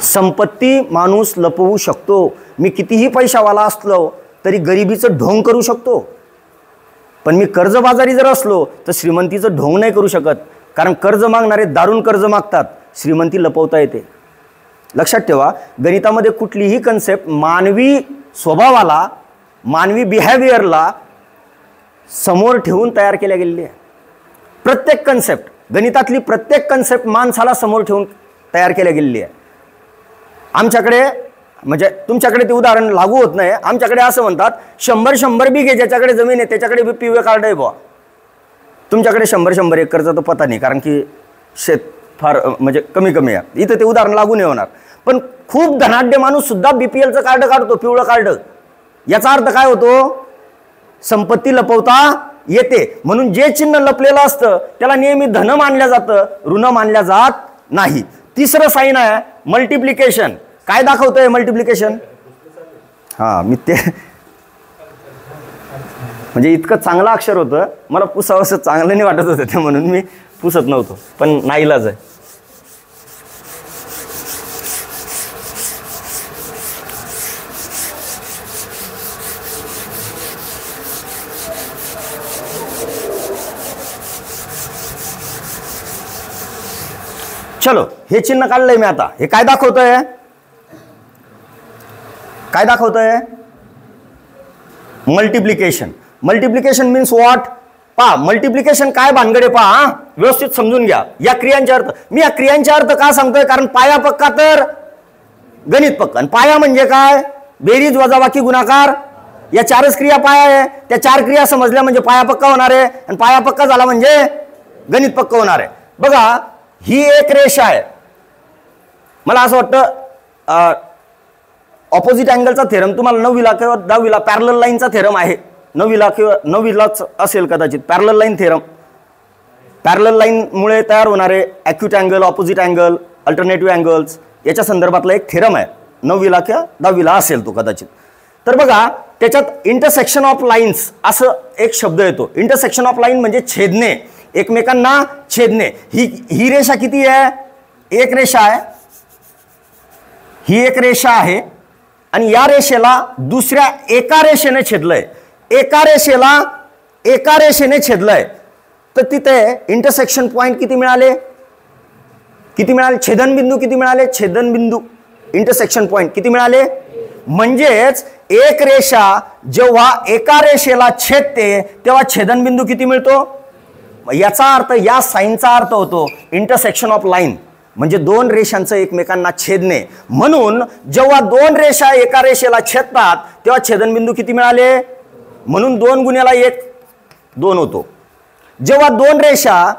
संपत्ती माणूस लपवू शकतो. मी कितीही पैशावाला असलो तरी गरिबीचं ढोंग करू शकतो, पण मी कर्जबाजारी जर असलो तर श्रीमंतीचं ढोंग नाही करू शकत. कारण कर्ज मागणारे दारुण कर्ज मागतात, श्रीमंती लपवता येते. लक्षात ठेवा, गणितामध्ये कुठलीही कन्सेप्ट मानवी स्वभावाला, मानवी बिहेवियरला समोर ठेवून तयार केल्या गेलेली आहे. प्रत्येक कन्सेप्ट, गणितातली प्रत्येक कन्सेप्ट माणसाला समोर ठेवून तयार केल्या गेलेली आहे. आमच्याकडे म्हणजे तुमच्याकडे ते उदाहरण लागू होत नाही, आमच्याकडे असं म्हणतात 100 बिघे ज्याच्याकडे जमीन आहे त्याच्याकडे पिवळे कार्ड आहे बुवा. तुमच्याकडे 100 एकरचा तर पता नाही, कारण की शेत फार म्हणजे कमी आहे, इथं ते उदाहरण लागू नाही होणार. पण खूप धनाढ्य माणूस सुद्धा BPLचं कार्ड काढतो, पिवळं कार्ड. याचा अर्थ काय होतो? संपत्ती लपवता येते. म्हणून जे चिन्ह लपलेलं असतं त्याला नेहमी धन मानलं जातं, ऋण मानल्या जात नाही. तिसरं साईन आहे मल्टिप्लिकेशन. काय दाखवतोय मल्टिप्लिकेशन? हा, मी ते म्हणजे इतकं चांगलं अक्षर होतं, मला पुसावंसं चांगलं नाही वाटत होतं ते, म्हणून मी पुसत नव्हतो, पण नाईलाज आहे. चलो, हे चिन्ह काढलंय मी आता. हे काय दाखवतोय? काय दाखवतोय? मल्टिप्लिकेशन. Multiplication means what? पहा, मल्टिप्लिकेशन काय भानगडे पहा, व्यवस्थित समजून घ्या या क्रियांचे अर्थ. मी या क्रियांचे अर्थ का सांगतोय? कारण पाया पक्का तर गणित पक्का. आणि पाया म्हणजे काय? बेरीज, वजाबाकी, गुणाकार, या 4च क्रिया पाया आहे. त्या 4 क्रिया समजल्या म्हणजे पाया पक्का होणार आहे, आणि पाया पक्का झाला म्हणजे गणित पक्का होणार आहे. बघा, ही एक रेषा आहे. मला असं वाटतं ऑपोजिट अँगलचा थेरम तुम्हाला 9वीला किंवा 10वीला पॅरलल लाईनचा थेरम आहे. 9वीला किंवा 9वीलाच असेल कदाचित. Parallel line theorem. पॅरलल लाईनमुळे तयार होणारे acute angle, opposite angle, alternative angles याच्या संदर्भातला एक थेरम आहे. 9वीला किंवा 10वीला असेल तो कदाचित. तर बघा, त्याच्यात इंटरसेक्शन ऑफ लाईन्स असं एक शब्द येतो. इंटरसेक्शन ऑफ लाईन म्हणजे छेदणे, एकमेकांना छेदणे. ही रेषा किती आहे? एक रेषा आहे. ही एक रेषा आहे आणि या रेषेला दुसऱ्या एका रेषेने छेदलंय. एका रेषेने छेदलंय. तर तिथे इंटरसेक्शन पॉइंट किती मिळाले? छेदनबिंदू किती मिळाले? छेदनबिंदू, इंटरसेक्शन पॉइंट किती मिळाले? म्हणजेच एक रेषा जेव्हा एका रेषेला छेदते तेव्हा छेदनबिंदू किती मिळतो? याचा अर्थ, या साईनचा अर्थ होतो इंटरसेक्शन ऑफ लाईन, म्हणजे 2 रेषांचं एकमेकांना छेदणे. म्हणून जेव्हा 2 रेषा एका रेषेला छेदतात तेव्हा छेदनबिंदू किती मिळाले? म्हणून 2 गुणिले 1 2 होतो. जेव्हा दोन रेषा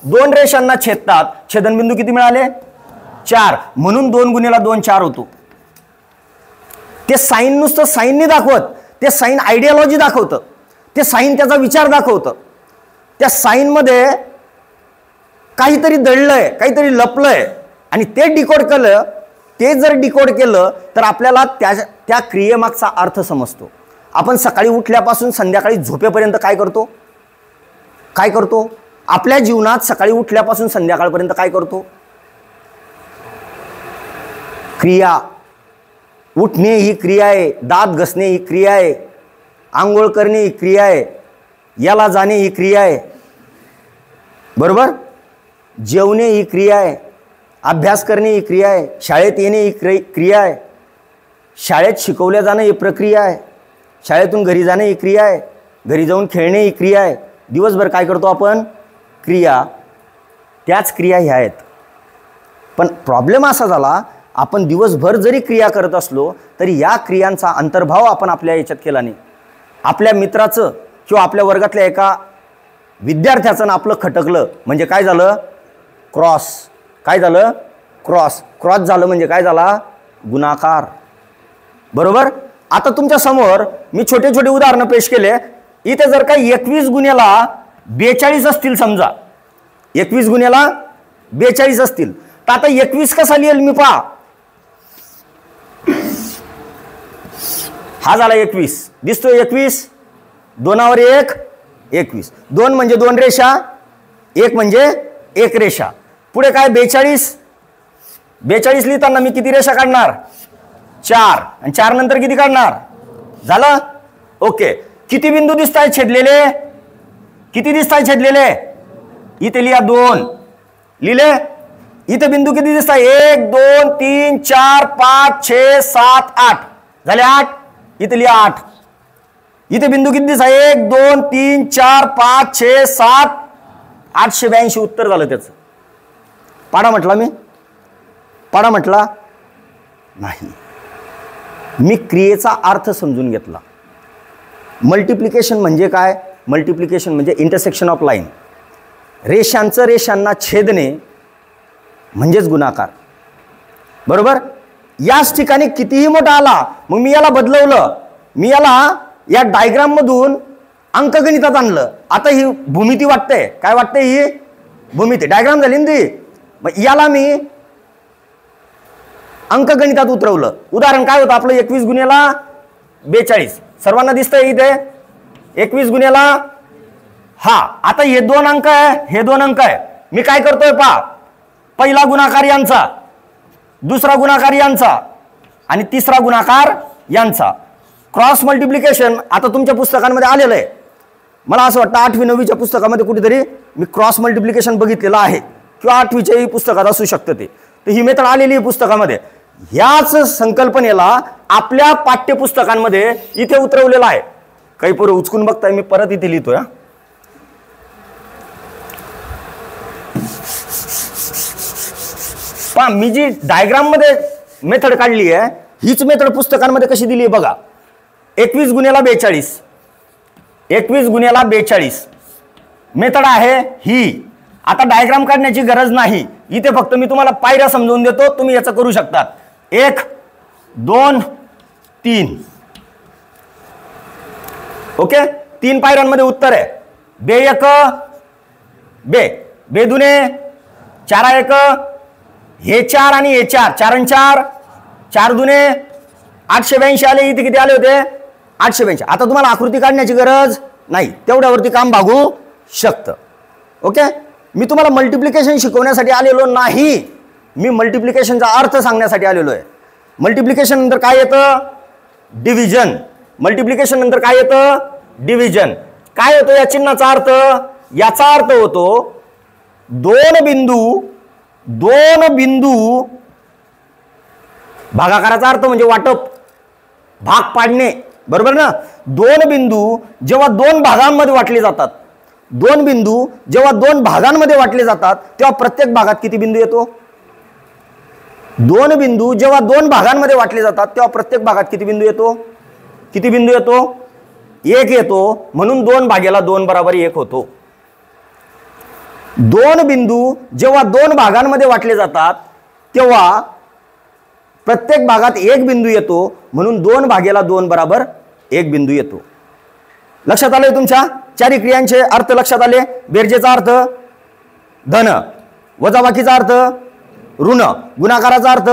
2 रेषांना छेदतात, छेदनबिंदू किती मिळाले? 4. म्हणून 2 गुणिले 2 4 होतो. ते साईन नुसतं साईन नाही दाखवत, ते साईन आयडियोलॉजी दाखवतं. ते साईन त्याचा विचार दाखवतं. त्या साईन मध्ये काहीतरी दडलंय, काहीतरी लपलंय, आणि ते डिकोड केलं. ते जर डिकोड केलं तर आपल्याला त्या क्रियेमागचा अर्थ समजतो. आपण सकाळी उठल्यापासून संध्याकाळी झोपेपर्यंत काय करतो? आपल्या जीवनात सकाळी उठल्यापासून संध्याकाळपर्यंत काय करतो? क्रिया. उठणे ही क्रिया आहे, दात घसणे ही क्रिया आहे, आंघोळ करणे ही क्रिया आहे, याला जाणे ही क्रिया आहे, बरोबर? जेवणे ही क्रिया आहे, अभ्यास करणे ही क्रिया आहे, शाळेत येणे ही क्रिया आहे, शाळेत शिकवल्या जाणं ही प्रक्रिया आहे, शाळेतून घरी जाणे ही क्रिया आहे, घरी जाऊन खेळणे ही क्रिया आहे. दिवसभर काय करतो आपण? क्रिया. त्याच क्रिया ह्या आहेत. पण प्रॉब्लेम असा झाला, आपण दिवसभर जरी क्रिया करत असलो तरी या क्रियांचा अंतर्भाव आपण आपल्या याच्यात केला नाही. आपल्या मित्राचं किंवा आपल्या वर्गातल्या एका विद्यार्थ्याचं आपलं खटकलं म्हणजे काय झालं? क्रॉस. काय झालं? क्रॉस. क्रॉस झालं म्हणजे काय झाला? गुणाकार, बरोबर? आता तुमच्या समोर मी छोटे छोटे उदाहरणं पेश केले. इथे जर का 21 गुणिले 42 असतील, समजा 21 गुणिले 42 असतील, तर आता 21 कसा लिहेल मी? पहा, हा झाला 21, दिसतोय 21, 2वर 1 21. 2 म्हणजे 2 रेषा, 1 म्हणजे 1 रेषा. पुढे काय? 42. 42 लिहिताना मी किती रेषा काढणार? 4. आणि 4 नंतर किती काढणार? झालं? ओके. किती बिंदू दिसत आहेत छेदलेले? किती दिसत आहेत छेदलेले? इथे लिहा 2. लिहिले? इथे बिंदू किती दिसत आहे? 1 2 3 4 5 6 7 8 झाले 8. इथे लिहा 8. इथे बिंदू किती दिसत आहे? 1 2 3 4 5 6 7 882 उत्तर झालं त्याचं. पाडा म्हटला मी, पाडा म्हटला. नाही. मी क्रियेचा अर्थ समजून घेतला. मल्टिप्लिकेशन म्हणजे काय? मल्टिप्लिकेशन म्हणजे इंटरसेक्शन ऑफ लाईन, रेषांचं रेषांना छेदणे म्हणजेच गुणाकार. बरोबर. याच ठिकाणी कितीही मोठा आला, मग मी याला बदलवलं, मी याला या डायग्राममधून अंकगणितात आणलं. आता ही भूमिती वाटते, काय वाटते? ही भूमिती डायग्राम झाली ना ती. मग याला मी अंकगणितात उतरवलं. उदाहरण काय होतं आपलं? 21 गुणिले 42. सर्वांना दिसतंय इथे 21 गुणिले हा. आता हे 2 अंक आहे, हे 2 अंक आहे. मी काय करतोय पहा, पहिला गुणाकार यांचा, दुसरा गुणाकार यांचा आणि तिसरा गुणाकार यांचा. क्रॉस मल्टिप्लिकेशन आता तुमच्या पुस्तकांमध्ये आलेलं आहे. मला असं वाटतं 8वी 9वीच्या पुस्तकामध्ये कुठेतरी मी क्रॉस मल्टिप्लिकेशन बघितलेलं आहे, किंवा 8वीच्याही पुस्तकात असू शकतं ते. तर ही मेथड आलेली आहे पुस्तकामध्ये. ह्याच संकल्पनेला आपल्या पाठ्यपुस्तकांमध्ये इथे उतरवलेलं आहे. काही पोरं उचकून बघताय, मी परत इथे लिहितोय. पहा, मी जी डायग्राम मध्ये मेथड काढली आहे, हीच मेथड पुस्तकांमध्ये कशी दिली आहे बघा. 21 गुणिले 42, 21 गुणिले 42 मेथड आहे ही. आता डायग्राम काढण्याची गरज नाही, इथे फक्त मी तुम्हाला पायऱ्या समजावून देतो, तुम्ही याचं करू शकतात. 1 2 3. ओके, 3 पायऱ्यांमध्ये उत्तर आहे. बे 1 बे, बे दुने 4 1, हे 4 आणि हे 4, 4 आणि 4, 4 दुने 882 आले. इथे किती आले होते? 882. आता तुम्हाला आकृती काढण्याची गरज नाही, तेवढ्यावरती काम भागू शकतं. ओके, मी तुम्हाला मल्टिप्लिकेशन शिकवण्यासाठी आलेलो नाही, मी मल्टिप्लिकेशनचा अर्थ सांगण्यासाठी आलेलो आहे. मल्टिप्लिकेशन नंतर काय येतं? डिव्हिजन. मल्टिप्लिकेशन नंतर काय येतं? डिव्हिजन. काय होतो या चिन्हाचा अर्थ? याचा अर्थ होतो दोन बिंदू भागाकाराचा अर्थ म्हणजे वाटप, भाग पाडणे. बरोबर ना? 2 बिंदू जेव्हा 2 भागांमध्ये वाटले जातात, 2 बिंदू जेव्हा 2 भागांमध्ये वाटले जातात, तेव्हा प्रत्येक भागात किती बिंदू येतो? 2 बिंदू जेव्हा 2 भागांमध्ये वाटले जातात, तेव्हा प्रत्येक भागात किती बिंदू येतो? किती बिंदू येतो? 1 येतो. म्हणून 2 भागेला 2 बरोबर 1 होतो. 2 बिंदू जेव्हा 2 भागांमध्ये वाटले जातात, तेव्हा प्रत्येक भागात 1 बिंदू येतो. म्हणून 2 भागेला 2 बरोबर 1 बिंदू येतो. लक्षात आले तुमच्या? चारी क्रियांचे अर्थ लक्षात आले. बेरजेचा अर्थ धन, वजाबाकीचा अर्थ ऋण, गुणाकाराचा अर्थ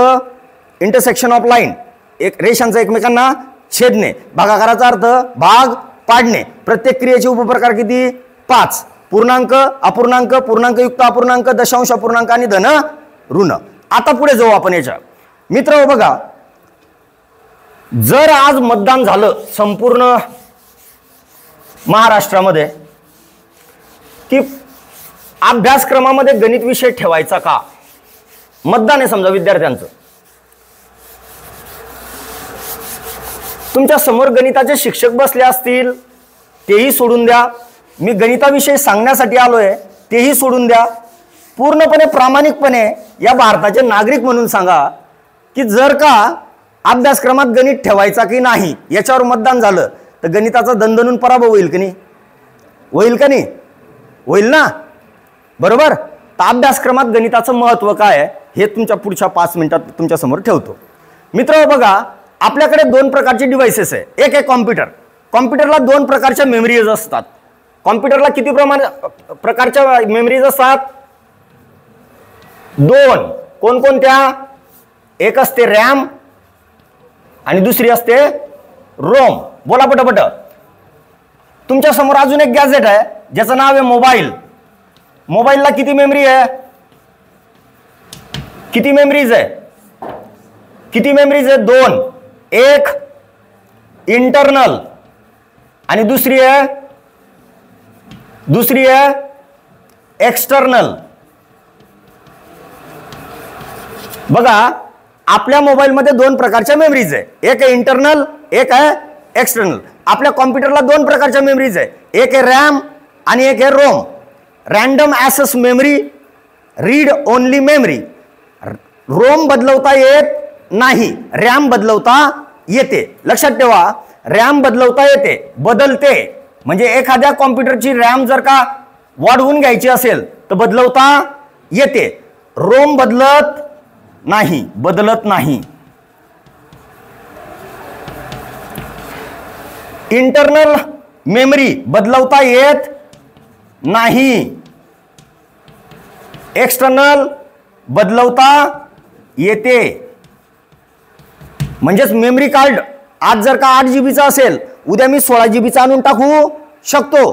इंटरसेक्शन ऑफ लाईन, एक रेषांचा एकमेकांना छेदणे, भागाकाराचा अर्थ भाग पाडणे. प्रत्येक क्रियेचे उपप्रकार किती? 5. पूर्णांक, अपूर्णांक, पूर्णांकयुक्त अपूर्णांक, दशांश अपूर्णांक आणि धन ऋण. आता पुढे जाऊ आपण याच्या. मित्र बघा, जर आज मतदान झालं संपूर्ण महाराष्ट्रामध्ये की अभ्यासक्रमामध्ये गणित विषय ठेवायचा का, मतदान आहे समजा विद्यार्थ्यांचं, तुमच्या समोर गणिताचे शिक्षक बसले असतील, तेही सोडून द्या. मी गणिताविषयी सांगण्यासाठी आलोय, तेही सोडून द्या. पूर्णपणे प्रामाणिकपणे या भारताचे नागरिक म्हणून सांगा की जर का अभ्यासक्रमात गणित ठेवायचा की नाही याच्यावर मतदान झालं तर गणिताचा दणदणून पराभव होईल की नाही? होईल का नाही? होईल ना? बरोबर. तर अभ्यासक्रमात गणिताचं महत्त्व काय आहे हे तुमच्या पुढच्या 5 मिनिटात तुमच्या समोर ठेवतो. मित्र बघा, आपल्याकडे 2 प्रकारचे डिव्हाइसेस आहे. एक आहे कॉम्प्युटर. कॉम्प्युटरला 2 प्रकारच्या मेमरीज असतात. कॉम्प्युटरला किती प्रकारच्या मेमरीज असतात? 2. कोणकोणत्या? एक असते रॅम आणि दुसरी असते रोम. बोला पटपट. तुमच्या समोर अजून एक गॅजेट आहे ज्याचं नाव आहे मोबाईल. मोबाईलला किती मेमरी आहे? किती मेमरीज आहे? किती मेमरीज आहे? 2. एक इंटरनल आणि दुसरी आहे एक्सटर्नल. बघा, आपल्या मोबाईलमध्ये 2 प्रकारच्या मेमरीज आहे. एक आहे इंटरनल, एक आहे एक्सटर्नल. आपल्या कॉम्प्युटरला 2 प्रकारच्या मेमरीज आहे. एक आहे रॅम आणि एक आहे ROM. Random access memory, read only memory. ROM बदलवता येत नाही, रॅम बदलवता येते. लक्षात ठेवा, रॅम बदलवता येते, बदलते. म्हणजे एखाद्या कॉम्प्युटरची रॅम जर का वाढवून घ्यायची असेल तर बदलवता येते. रोम बदलत नाही, बदलत नाही. इंटरनल मेमरी बदलवता येत नाही. एक्सटर्नल बदलवता येते. म्हणजेच मेमरी कार्ड आज जर का 8 GB असेल, उद्या मी 16 GB आणून टाकू शकतो,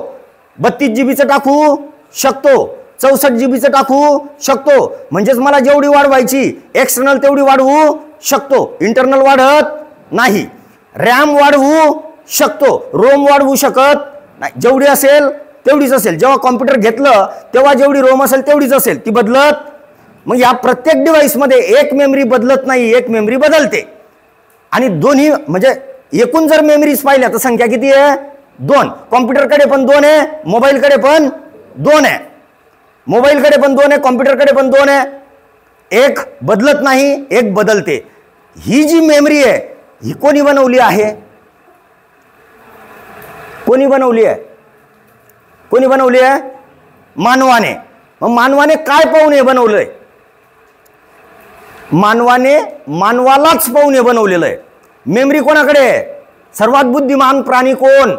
32 GB टाकू शकतो, 64 GB टाकू शकतो. म्हणजेच मला जेवढी वाढवायची एक्सटर्नल तेवढी वाढवू शकतो. इंटरनल वाढत नाही. रॅम वाढवू शकतो, रोम वाढवू शकत नाही. जेवढी असेल तेवढीच असेल. जेव्हा कॉम्प्युटर घेतलं तेव्हा जेवढी रोम असेल तेवढीच असेल, ती बदलत. मग या प्रत्येक डिव्हाइसमध्ये एक मेमरी बदलत नाही, एक मेमरी बदलते. आणि दोन्ही म्हणजे एकूण जर मेमरीज पाहिल्या तर संख्या किती आहे? 2. कॉम्प्युटरकडे पण 2 आहे, मोबाईलकडे पण 2 आहे. मोबाईलकडे पण 2 आहे, कॉम्प्युटरकडे पण 2 आहे. एक बदलत नाही, एक बदलते. ही जी मेमरी आहे ही कोणी बनवली आहे? कोणी बनवली आहे? कोणी बनवली आहे? मानवाने. मग मानवाने काय पाहून हे बनवलंय? मानवालाच पाहून हे बनवलेलं आहे. मेमरी कोणाकडे आहे? सर्वात बुद्धिमान प्राणी कोण?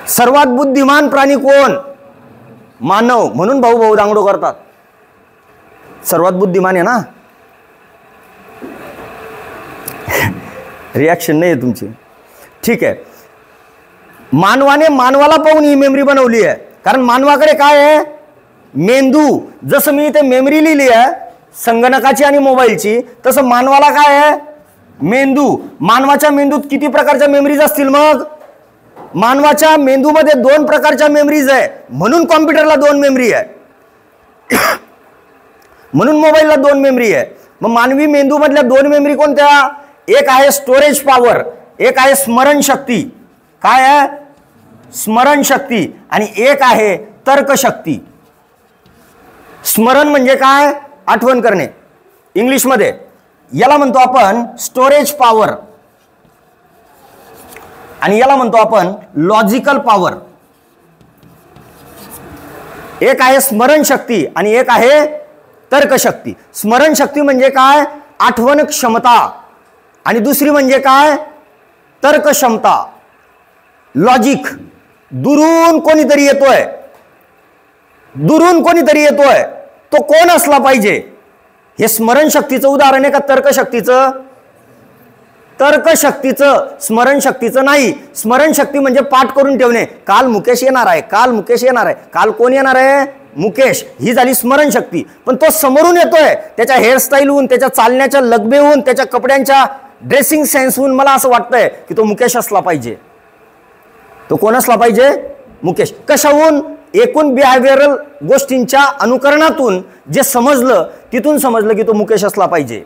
सर्वात बुद्धिमान प्राणी कोण? मानव. म्हणून भाऊ भाऊ दांगडो करतात. सर्वात बुद्धिमान आहे ना. रिॲक्शन नाही आहे तुमची. ठीक आहे. मानवाने मानवाला पाहून ही मेमरी बनवली आहे. कारण मानवाकडे काय आहे? मेंदू. जसं मी इथे मेमरी लिहिली आहे संगणकाची आणि मोबाईलची, तसं मानवाला काय आहे? मेंदू. मानवाच्या मेंदूत किती प्रकारच्या मेमरीज असतील? मग मानवाच्या मेंदूमध्ये 2 प्रकारच्या मेमरीज आहे. म्हणून कॉम्प्युटरला 2 मेमरी आहे, म्हणून मोबाईलला 2 मेमरी आहे. मग मानवी मेंदू मधल्या 2 मेमरी कोणत्या? एक आहे स्टोरेज पॉवर, एक आहे स्मरणशक्ती. काय आहे? स्मरणशक्ती. आणि एक आहे तर्कशक्ती. स्मरण म्हणजे काय? आठवण करणे. इंग्लिशमध्ये याला म्हणतो आपण स्टोरेज पॉवर आणि याला म्हणतो आपण लॉजिकल पॉवर. एक आहे स्मरणशक्ती आणि एक आहे तर्कशक्ती. स्मरणशक्ती म्हणजे काय? आठवण क्षमता. आणि दुसरी म्हणजे काय? तर्क क्षमता, लॉजिक. दुरून कोणीतरी येतोय, दुरून कोणीतरी येतोय, तो कोण असला पाहिजे? हे स्मरणशक्तीचं उदाहरण आहे का तर्कशक्तीचं? तर्कशक्तीचं, स्मरणशक्तीचं नाही. स्मरणशक्ती म्हणजे पाठ करून ठेवणे. काल मुकेश येणार आहे, काल मुकेश येणार आहे, काल कोण येणार आहे? मुकेश. ही झाली स्मरणशक्ती. पण तो समोरून येतोय, त्याच्या हेअरस्टाईलहून, त्याच्या चालण्याच्या लगबेहून, त्याच्या कपड्यांच्या ड्रेसिंग सेन्सहून मला असं वाटतंय की तो मुकेश असला पाहिजे. तो कोण असला पाहिजे? मुकेश. कशाहून? एकूण बिहेवियरल गोष्टींच्या अनुकरणातून जे समजलं तिथून समजलं की तो मुकेश असला पाहिजे.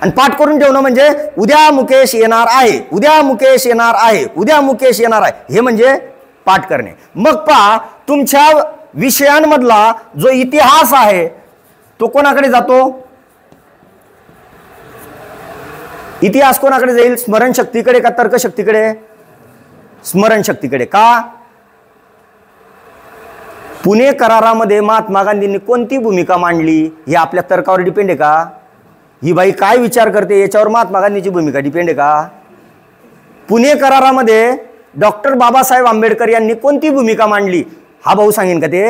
आणि पाठ करून ठेवणं म्हणजे उद्या मुकेश येणार आहे, उद्या मुकेश येणार आहे, उद्या मुकेश येणार आहे, हे म्हणजे पाठ करणे. मग पहा, तुमच्या विषयांमधला जो इतिहास आहे तो कोणाकडे जातो? इतिहास कोणाकडे जाईल? स्मरणशक्तीकडे का तर्कशक्तीकडे? स्मरणशक्तीकडे. का? पुणे करारामध्ये महात्मा गांधींनी कोणती भूमिका मांडली हे आपल्या तर्कावर डिपेंड आहे का? ही बाई काय विचार करते याच्यावर महात्मा गांधींची भूमिका डिपेंड आहे का? पुणे करारामध्ये डॉक्टर बाबासाहेब आंबेडकर यांनी कोणती भूमिका मांडली हा भाऊ सांगेन का ते?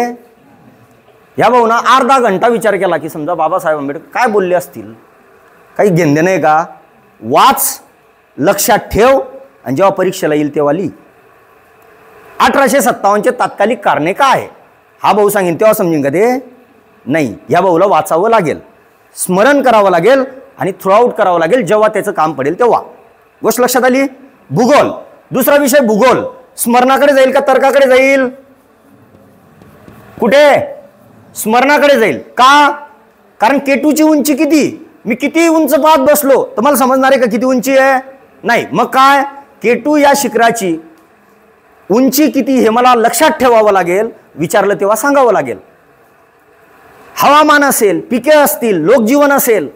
या भाऊ ना अर्धा घंटा विचार केला की समजा बाबासाहेब आंबेडकर काय बोलले असतील, काही घेणं नाही का? वाच, लक्षात ठेव आणि जेव्हा परीक्षेला येईल तेव्हा लिही. 1857चे तात्कालिक कारणे काय हा भाऊ सांगेन तेव्हा समजेन का ते? नाही. या भाऊला वाचावं लागेल, स्मरण करावं लागेल आणि थ्रूआउट करावं लागेल जेव्हा त्याचं काम पडेल तेव्हा. गोष्ट लक्षात आली? भूगोल. दुसरा विषय भूगोल. स्मरणाकडे जाईल का तर्काकडे जाईल? कुठे? स्मरणाकडे जाईल. का? कारण केटूची उंची किती? मी किती उंच पाहत बसलो तर मला समजणार आहे का किती उंची आहे? नाही. मग काय? केटू या शिखराची उंची किती हे मला लक्षात ठेवावं लागेल, विचारलं तेव्हा सांगावं लागेल. हवामान असेल, पिके असतील, लोकजीवन असेल,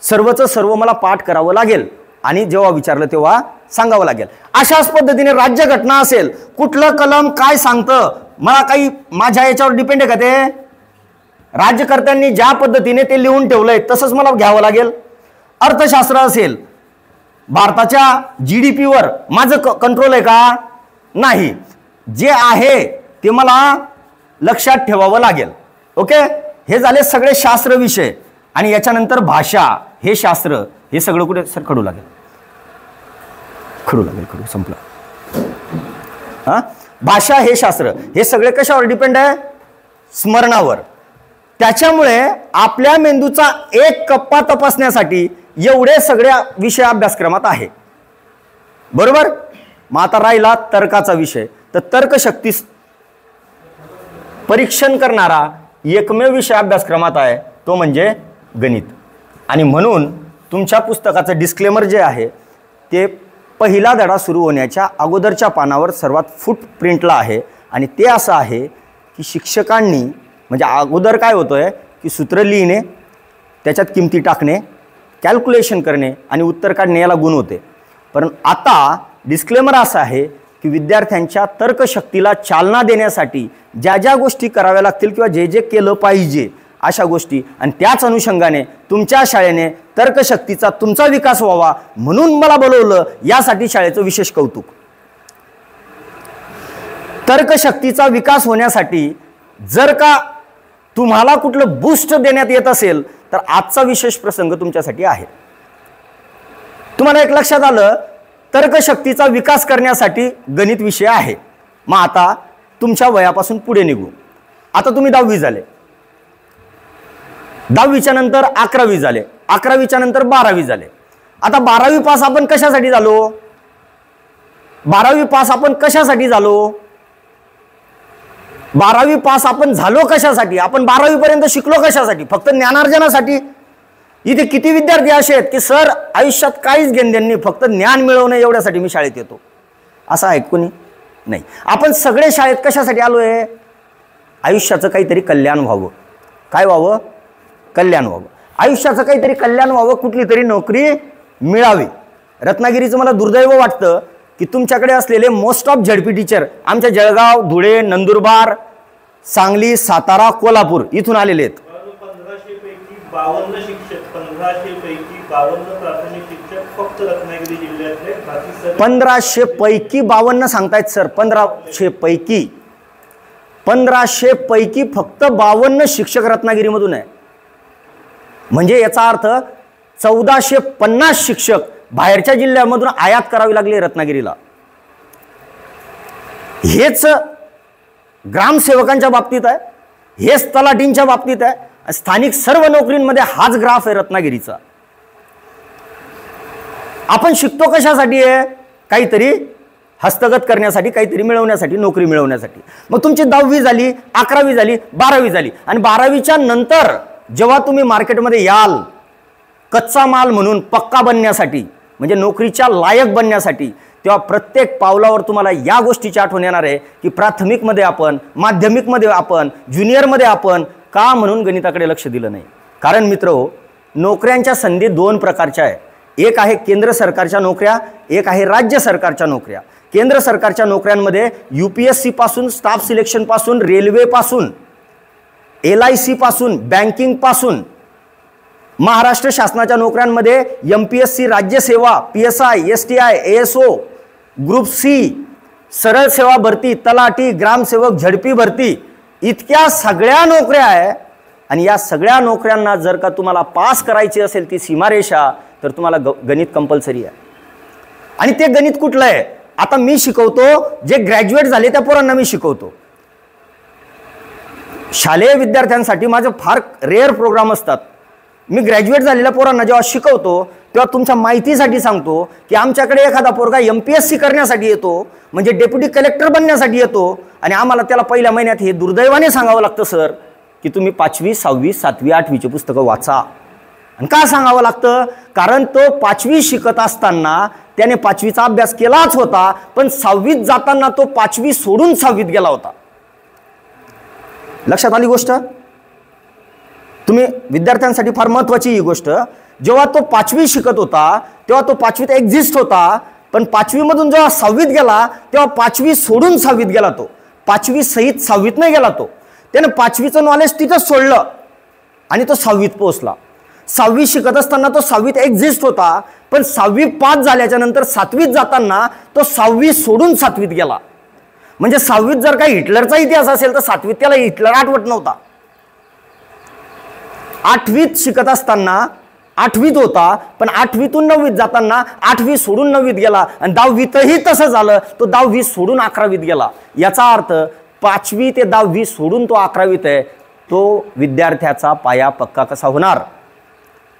सर्वचं सर्व मला पाठ करावं लागेल आणि जेव्हा विचारलं तेव्हा सांगावं लागेल. अशाच पद्धतीने राज्यघटना असेल, कुठलं कलम काय सांगतं मला काही माझ्या याच्यावर डिपेंड आहे का? ते राज्यकर्त्यांनी ज्या पद्धतीने ते लिहून ठेवलंय तसंच मला घ्यावं लागेल. अर्थशास्त्र असेल, भारताच्या GDP वर माझं कंट्रोल आहे का? नाही. जे आहे ते मला लक्षात ठेवावं लागेल. ओके, हे झाले सगळे शास्त्र विषय. आणि याच्यानंतर भाषा हे शास्त्र, हे सगळं कुठे सर? खडू लागेल, खडू संपलं. हा, भाषा हे शास्त्र, हे सगळे कशावर डिपेंड आहे? स्मरणावर. त्याच्यामुळे आपल्या मेंदूचा एक कप्पा तपासण्यासाठी एवढे सगळ्या विषय अभ्यासक्रमात आहे. बरोबर. मग आता राहिला तर्काचा विषय. तर तर्कशक्ती परीक्षण करणारा एकमेव विषय अभ्यासक्रमात आहे तो म्हणजे गणित. आणि म्हणून तुमच्या पुस्तकाचं डिस्क्लेमर जे आहे ते पहिला धडा सुरू होण्याच्या अगोदरच्या पानावर सर्वात फुट प्रिंटला आहे. आणि ते असं आहे की शिक्षकांनी म्हणजे अगोदर काय होतंय की सूत्र लिहिणे, त्याच्यात किमती टाकणे, कॅल्क्युलेशन करणे आणि उत्तर काढणे याला गुण होते. पण आता डिस्क्लेमर असं आहे की विद्यार्थ्यांच्या तर्कशक्तीला चालना देण्यासाठी ज्या ज्या गोष्टी कराव्या लागतील किंवा जे जे केलं पाहिजे अशा गोष्टी, आणि त्याच अनुषंगाने तुमच्या शाळेने तर्कशक्तीचा तुमचा विकास व्हावा म्हणून मला बोलवलं, यासाठी शाळेचं विशेष कौतुक. तर्कशक्तीचा विकास होण्यासाठी जर का तुम्हाला कुठलं बूस्ट देण्यात येत असेल तर आजचा विशेष प्रसंग तुमच्यासाठी आहे. तुम्हाला एक लक्षात आलं, तर्कशक्तीचा विकास करण्यासाठी गणित विषय आहे. मग आता तुमच्या वयापासून पुढे निघू. आता तुम्ही 10वी झाले, 10वीच्या नंतर 11वी झाले, 11वीच्या नंतर 12वी झाले. आता 12वी पास आपण कशासाठी झालो? 12वी पास आपण कशासाठी झालो? 12वी पास आपण झालो कशासाठी? आपण 12वी पर्यंत शिकलो कशासाठी? फक्त ज्ञानार्जनासाठी. इथे किती विद्यार्थी असे आहेत की सर आयुष्यात काहीच घेणदेण नाही, फक्त ज्ञान मिळवणं एवढ्यासाठी मी शाळेत येतो, असं आहे कोणी? नाही. आपण सगळे शाळेत कशासाठी आलोय? आयुष्याचं काहीतरी कल्याण व्हावं. काय व्हावं? कल्याण व्हावं. आयुष्याचं काहीतरी कल्याण व्हावं, कुठली तरी नोकरी मिळावी. रत्नागिरीचं मला दुर्दैव वाटतं की तुमच्याकडे असलेले मोस्ट ऑफ झडपी टीचर आमच्या जळगाव, धुळे, नंदुरबार, सांगली, सातारा, कोल्हापूर इथून आलेले आहेत. 1500 पैकी 52 शिक्षक, 1500 पैकी 52 प्राथमिक शिक्षक फक्त रत्नागिरी जिल्ह्यातले. 1500 पैकी 52 सांगतायत सर. 1500 पैकी फक्त 52 शिक्षक रत्नागिरीमधून आहे. म्हणजे याचा अर्थ 1450 शिक्षक बाहेरच्या जिल्ह्यामधून आयात करावी लागली रत्नागिरीला. हेच ग्रामसेवकांच्या बाबतीत आहे, हेच तलाठींच्या बाबतीत आहे. स्थानिक सर्व नोकरींमध्ये हाच ग्राफ आहे रत्नागिरीचा. आपण शिकतो कशासाठी आहे? काहीतरी हस्तगत करण्यासाठी, काहीतरी मिळवण्यासाठी, नोकरी मिळवण्यासाठी. मग तुमची 10वी झाली, 11वी झाली, 12वी झाली, आणि 12वीच्या नंतर जेव्हा तुम्ही मार्केटमध्ये याल कच्चा माल म्हणून पक्का बनण्यासाठी, म्हणजे नोकरीच्या लायक बनण्यासाठी, तेव्हा प्रत्येक पावलावर तुम्हाला या गोष्टीची आठवण येणार आहे की प्राथमिकमध्ये आपण, माध्यमिकमध्ये आपण, ज्युनियरमध्ये आपण का म्हणून गणिताकडे लक्ष दिलं नाही. कारण मित्रहो, नोकऱ्यांच्या संधी 2 प्रकारच्या आहे. एक आहे केंद्र सरकारच्या नोकऱ्या, एक आहे राज्य सरकारच्या नोकऱ्या. केंद्र सरकारच्या नोकऱ्यांमध्ये UPSC पासून, स्टाफ सिलेक्शन पासून, रेल्वे पासून, LIC पासून, बँकिंग पासून, महाराष्ट्र शासनाच्या नोकऱ्यांमध्ये MPSC राज्यसेवा, PSI, STI, ASO, group C, सरळ सेवा भरती, तलाठी, ग्रामसेवक, झडपी भरती, इतक्या सगळ्या नोकऱ्या आहे. आणि या सगळ्या नोकऱ्यांना जर का तुम्हाला पास करायची असेल ती सीमारेषा, तर तुम्हाला गणित कंपल्सरी आहे. आणि ते गणित कुठलं आहे? आता मी शिकवतो, जे ग्रॅज्युएट झाले त्या पोरांना मी शिकवतो. शालेय विद्यार्थ्यांसाठी माझे फार रेअर प्रोग्राम असतात. मी ग्रॅज्युएट झालेल्या पोरांना जेव्हा शिकवतो तेव्हा तुमच्या माहितीसाठी सांगतो की आमच्याकडे एखादा पोरगा MPSC करण्यासाठी येतो, म्हणजे डेप्युटी कलेक्टर बनण्यासाठी येतो, आणि आम्हाला त्याला पहिल्या महिन्यात हे दुर्दैवाने सांगावं लागतं सर की तुम्ही 5वी, 6वी, 7वी, 8वीची पुस्तकं वाचा. आणि का सांगावं लागतं? कारण तो 5वी शिकत असताना त्याने 5वीचा अभ्यास केलाच होता, पण 6वीत जाताना तो 5वी सोडून 6वीत गेला होता. लक्षात आली गोष्ट? तुम्ही विद्यार्थ्यांसाठी फार महत्त्वाची ही गोष्ट, जेव्हा तो 5वी शिकत होता तेव्हा तो 5वीत एक्झिस्ट होता, पण 5वीमधून जेव्हा 6वीत गेला तेव्हा 5वी सोडून 6वीत गेला. तो 5वी सहित 6वीत नाही गेला. तो त्याने 5वीचं नॉलेज तिथंच सोडलं आणि तो 6वीत पोहोचला. 6वी शिकत असताना तो 6वीत एक्झिस्ट होता, पण 6वी पास झाल्याच्या नंतर 7वीत जाताना तो 6वी सोडून 7वीत गेला. म्हणजे 6वीत जर काही हिटलरचा इतिहास असेल तर 7वीत त्याला हिटलर आठवत नव्हता. 8वीत शिकत असताना 8वीत होता, पण 8वीतून 9वीत जाताना 8वी सोडून 9वीत गेला आणि 10वीतही तसं झालं. तो 10वी सोडून 11वीत गेला. याचा अर्थ 5वी ते 10वी सोडून तो 11वीत आहे. तो विद्यार्थ्याचा पाया पक्का कसा होणार?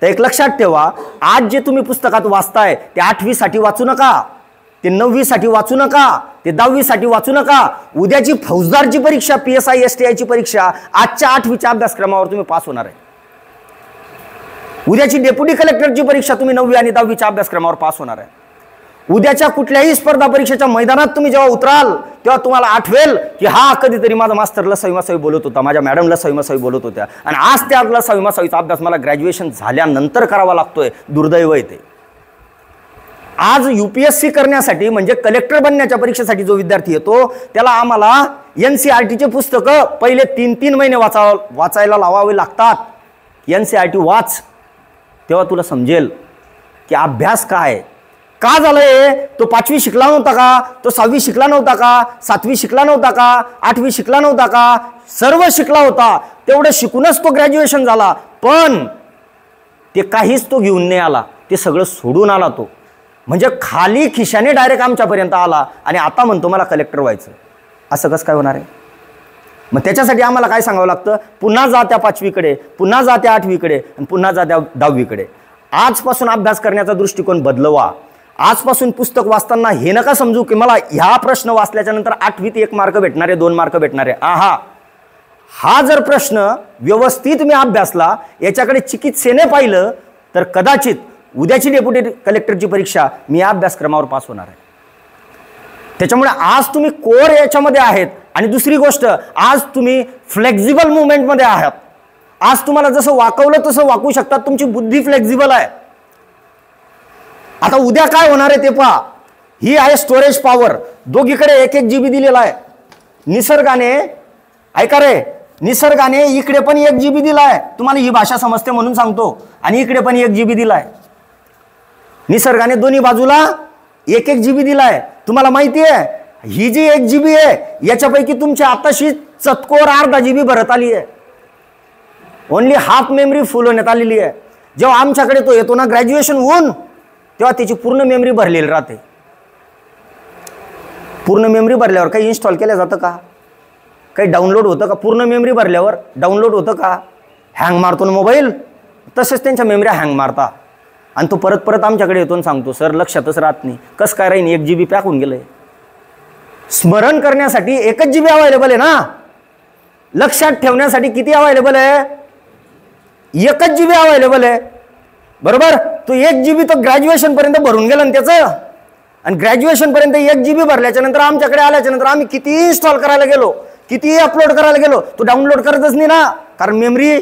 तर एक लक्षात ठेवा, आज जे तुम्ही पुस्तकात वाचताय ते 8वीसाठी वाचू नका, ते 9वीसाठी वाचू नका, ते 10वीसाठी वाचू नका. उद्याची फौजदारची परीक्षा, PSI STI ची परीक्षा आजच्या 8वीच्या अभ्यासक्रमावर तुम्ही पास होणार आहे. उद्याची डेप्युटी कलेक्टरची परीक्षा तुम्ही 9वी आणि 10वीच्या अभ्यासक्रमावर पास होणार आहे. उद्याच्या कुठल्याही स्पर्धा परीक्षेच्या मैदानात तुम्ही जेव्हा उतराल तेव्हा तुम्हाला आठवेल की हा कधीतरी माझा मास्तरला सविमासावी बोलत होता, माझ्या मॅडमला सविमासावी बोलत होत्या, आणि आज त्यातला सविमासावीचा अभ्यास मला ग्रॅज्युएशन झाल्यानंतर करावा लागतोय. दुर्दैव येते. आज UPSC करण्यासाठी म्हणजे कलेक्टर बनण्याच्या परीक्षेसाठी जो विद्यार्थी येतो त्याला आम्हाला NCERTचे पुस्तकं पहिले 3-3 महिने वाचायला लावावे लागतात. NCERT वाच, तेव्हा तुला समजेल की अभ्यास काय का झालंय. तो 5वी शिकला नव्हता का? तो 6वी शिकला नव्हता का? 7वी शिकला नव्हता का? 8वी शिकला नव्हता का? सर्व शिकला होता. तेवढं शिकूनच तो ग्रॅज्युएशन झाला, पण ते काहीच तो घेऊन नाही आला, ते सगळं सोडून आला. तो म्हणजे खाली खिशाने डायरेक्ट आमच्यापर्यंत आला आणि आता म्हणतो मला कलेक्टर व्हायचं. असं कसं काय होणार आहे? मग त्याच्यासाठी आम्हाला काय सांगावं लागतं? पुन्हा जा त्या 5वीकडे, पुन्हा जा त्या 8वीकडे आणि पुन्हा जा त्या 10वीकडे. आजपासून अभ्यास करण्याचा दृष्टिकोन बदलवा. आजपासून पुस्तक वाचताना हे नका समजू की मला ह्या प्रश्न वाचल्याच्या नंतर 8वीत 1 मार्क भेटणार आहे, 2 मार्क भेटणार आहे. हा जर प्रश्न व्यवस्थित मी अभ्यासला, याच्याकडे चिकित्सेने पाहिलं तर कदाचित उद्याची डेप्युटी कलेक्टरची परीक्षा मी या अभ्यासक्रमावर पास होणार आहे. त्याच्यामुळे आज तुम्ही कोर याच्यामध्ये आहेत. आणि दुसरी गोष्ट, आज तुम्ही फ्लेक्झिबल मुवमेंटमध्ये आहात. आज तुम्हाला जसं वाकवलं तसं वाकू शकतात. तुमची बुद्धी फ्लेक्झिबल आहे. आता उद्या काय होणार आहे ते पहा. ही आहे स्टोरेज पॉवर. दोघीकडे 1-1 GB दिलेला आहे. निसर्गाने, ऐका रे, निसर्गाने इकडे पण 1 GB दिलाय. तुम्हाला ही भाषा समजते म्हणून सांगतो. आणि इकडे पण 1 GB दिलाय. निसर्गाने दोन्ही बाजूला 1-1 GB दिलाय. तुम्हाला माहिती आहे ही जी 1 GB आहे याच्यापैकी तुमची आताशी चतकोर अर्धा GB भरत आली आहे. ओनली हाफ मेमरी फुल होण्यात आलेली आहे. जेव्हा आमच्याकडे तो येतो ना ग्रॅज्युएशन होऊन, तेव्हा त्याची पूर्ण मेमरी भरलेली राहते. पूर्ण मेमरी भरल्यावर काही इन्स्टॉल केलं जातं का? काही डाउनलोड होतं का? पूर्ण मेमरी भरल्यावर डाउनलोड होतं का? हँग मारतो ना मोबाईल, तसेच त्यांच्या मेमऱ्या हँग मारता. आणि तो परत परत आमच्याकडे येतो आणि सांगतो सर लक्षातच राहत नाही. कसं काय राहीन? 1 GB पॅक होऊन गेलंय. स्मरण करण्यासाठी 1 GB अवेलेबल आहे ना. लक्षात ठेवण्यासाठी किती अवेलेबल आहे? 1 GB अवेलेबल आहे. बरोबर. तो 1 GB तो ग्रॅज्युएशन पर्यंत भरून गेला ना त्याचं. आणि ग्रॅज्युएशन पर्यंत 1 GB भरल्याच्या नंतर आमच्याकडे आल्याच्या नंतर आम्ही किती इन्स्टॉल करायला गेलो, किती अपलोड करायला गेलो, तो डाउनलोड करतच नाही ना, कारण मेमरी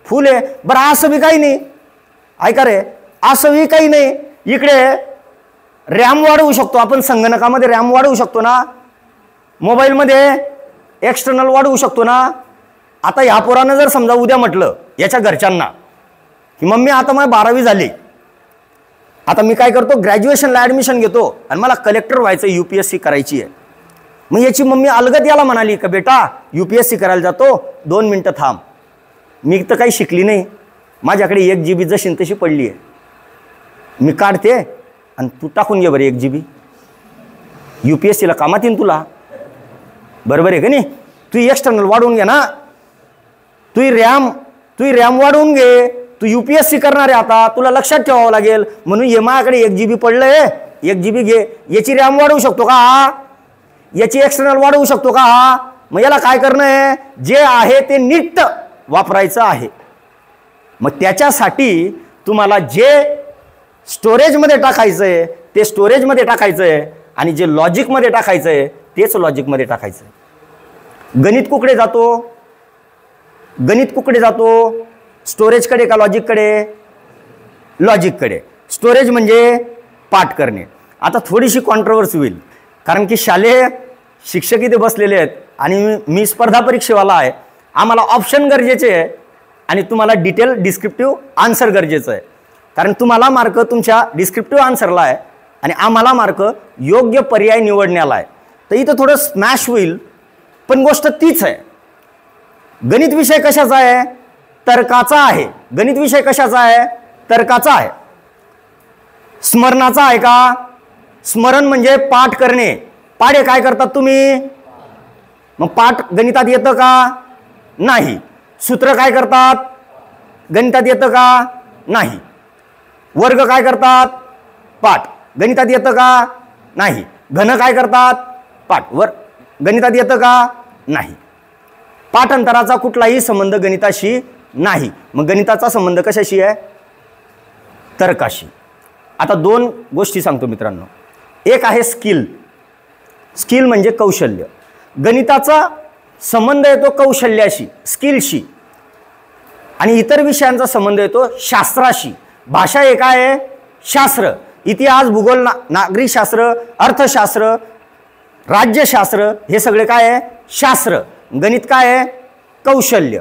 फुल आहे. बरं असं बी काही नाही. ऐका रे, असं बी काही नाही. इकडे रॅम वाढवू शकतो आपण. संगणकामध्ये रॅम वाढवू शकतो ना, मोबाईलमध्ये एक्सटर्नल वाढवू शकतो ना. आता ह्या पोरानं जर समजा उद्या म्हटलं याच्या घरच्यांना की मम्मी आता मला 12वी झाली, आता मी काय करतो ग्रॅज्युएशनला ॲडमिशन घेतो आणि मला कलेक्टर व्हायचं, UPSC करायची आहे. मग याची मम्मी अलगत याला म्हणाली का बेटा UPSC करायला जातो, 2 मिनटं थांब, मी तर काही शिकली नाही, माझ्याकडे 1 GB जशी तशी पडली आहे, मी काढते आणि तू टाकून घे बरं 1 GB, UPSCला कामात येईन तुला. बरोबर आहे का नाही? तू एक्सटर्नल वाढवून घे ना, तू रॅम वाढवून घे. तू UPSC करणार आहे आता, तुला लक्षात ठेवावं लागेल. म्हणून ये माझ्याकडे 1 GB पडलंय, 1 GB घे. याची रॅम वाढवू शकतो का हा? याची एक्सटर्नल वाढवू शकतो का हा? मग याला काय करणं आहे? जे आहे ते नीट वापरायचं आहे. मग त्याच्यासाठी तुम्हाला जे स्टोरेजमध्ये टाकायचं आहे ते स्टोरेजमध्ये टाकायचं आहे आणि जे लॉजिकमध्ये टाकायचं आहे तेच लॉजिकमध्ये टाकायचं आहे. गणित कुकडे जातो? स्टोरेजकडे का लॉजिककडे? लॉजिककडे. स्टोरेज म्हणजे पाठ करणे. आता थोडीशी कॉन्ट्रोवर्सी होईल, कारण की शालेय शिक्षक इथे बसलेले आहेत आणि मी स्पर्धा परीक्षेवाला आहे. आम्हाला ऑप्शन गरजेचे आहे आणि तुम्हाला डिटेल डिस्क्रिप्टिव्ह आन्सर गरजेचं आहे, कारण तुम्हाला मार्क तुमच्या डिस्क्रिप्टिव्ह आन्सरला आहे आणि आम्हाला मार्क योग्य पर्याय निवडण्याला आहे. तर इथं थोडं स्मॅश होईल, पण गोष्ट तीच आहे. गणित विषय कशाचा आहे? तर्काचा आहे. गणित विषय कशाचा आहे? तर्काचा आहे. स्मरणाचा आहे का? स्मरण म्हणजे पाठ करणे. पाढे काय करतात तुम्ही? मग पाठ गणितात येतं का? नाही. सूत्र काय करतात? गणितात येतं का? नाही. वर्ग काय करतात? पाठ. गणितात येतं का? नाही. घन काय करतात? पाठ. गणितात येतं का? नाही. पाठांतराचा कुठलाही संबंध गणिताशी नाही. मग गणिताचा संबंध कशाशी आहे? तर्काशी. आता दोन गोष्टी सांगतो मित्रांनो. एक आहे स्किल. स्किल म्हणजे कौशल्य. गणिताचा संबंध येतो कौशल्याशी, स्किलशी, आणि इतर विषयांचा संबंध येतो शास्त्राशी. भाषा एक आहे शास्त्र. इतिहास, भूगोल, नागरिकशास्त्र, अर्थशास्त्र, राज्यशास्त्र हे सगळे काय आहे? शास्त्र. गणित काय आहे? कौशल्य.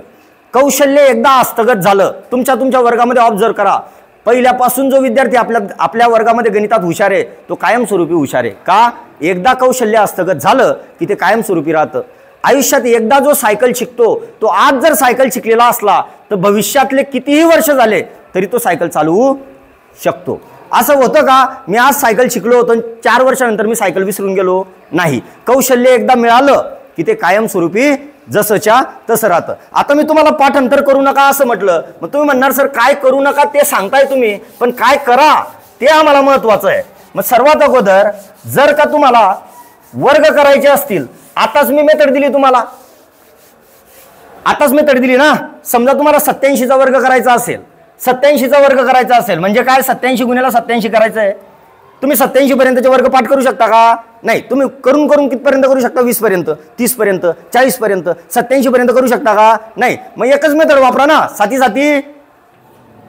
कौशल्य एकदा हस्तगत झालं, तुमच्या वर्गामध्ये ऑब्झर्व करा, पहिल्यापासून जो विद्यार्थी आपल्या वर्गामध्ये गणितात हुशार आहे तो कायमस्वरूपी हुशार आहे. का? एकदा कौशल्य हस्तगत झालं की ते कायमस्वरूपी राहतं. आयुष्यात एकदा जो सायकल शिकतो तो आज जर सायकल शिकलेला असला तर भविष्यातले कितीही वर्ष झाले तरी तो सायकल चालवू शकतो. असं होतं का मी आज सायकल शिकलो होतो 4 वर्षानंतर मी सायकल विसरून गेलो? नाही. कौशल्य एकदा मिळालं की ते कायमस्वरूपी जसंच्या तसं राहतं. आता मी तुम्हाला पाठांतर करू नका असं म्हटलं, मग तुम्ही म्हणणार सर काय करू नका ते सांगताय तुम्ही, पण काय करा ते आम्हाला महत्वाचं आहे. मग सर्वात अगोदर जर का तुम्हाला वर्ग करायचे असतील, आताच मी मेथड दिली तुम्हाला, आताच मेथड दिली ना. समजा तुम्हाला 87चा वर्ग करायचा असेल, 87चा वर्ग करायचा असेल म्हणजे काय? 87 गुणिले 87 करायचं आहे. तुम्ही 87 पर्यंतचे वर्ग पाठ करू शकता का? नाही. तुम्ही करून करून कितपर्यंत करू शकता? 20 पर्यंत, 30 पर्यंत, 40 पर्यंत, 87 पर्यंत करू शकता का? नाही. मग एकच मेथड वापरा ना. 7 7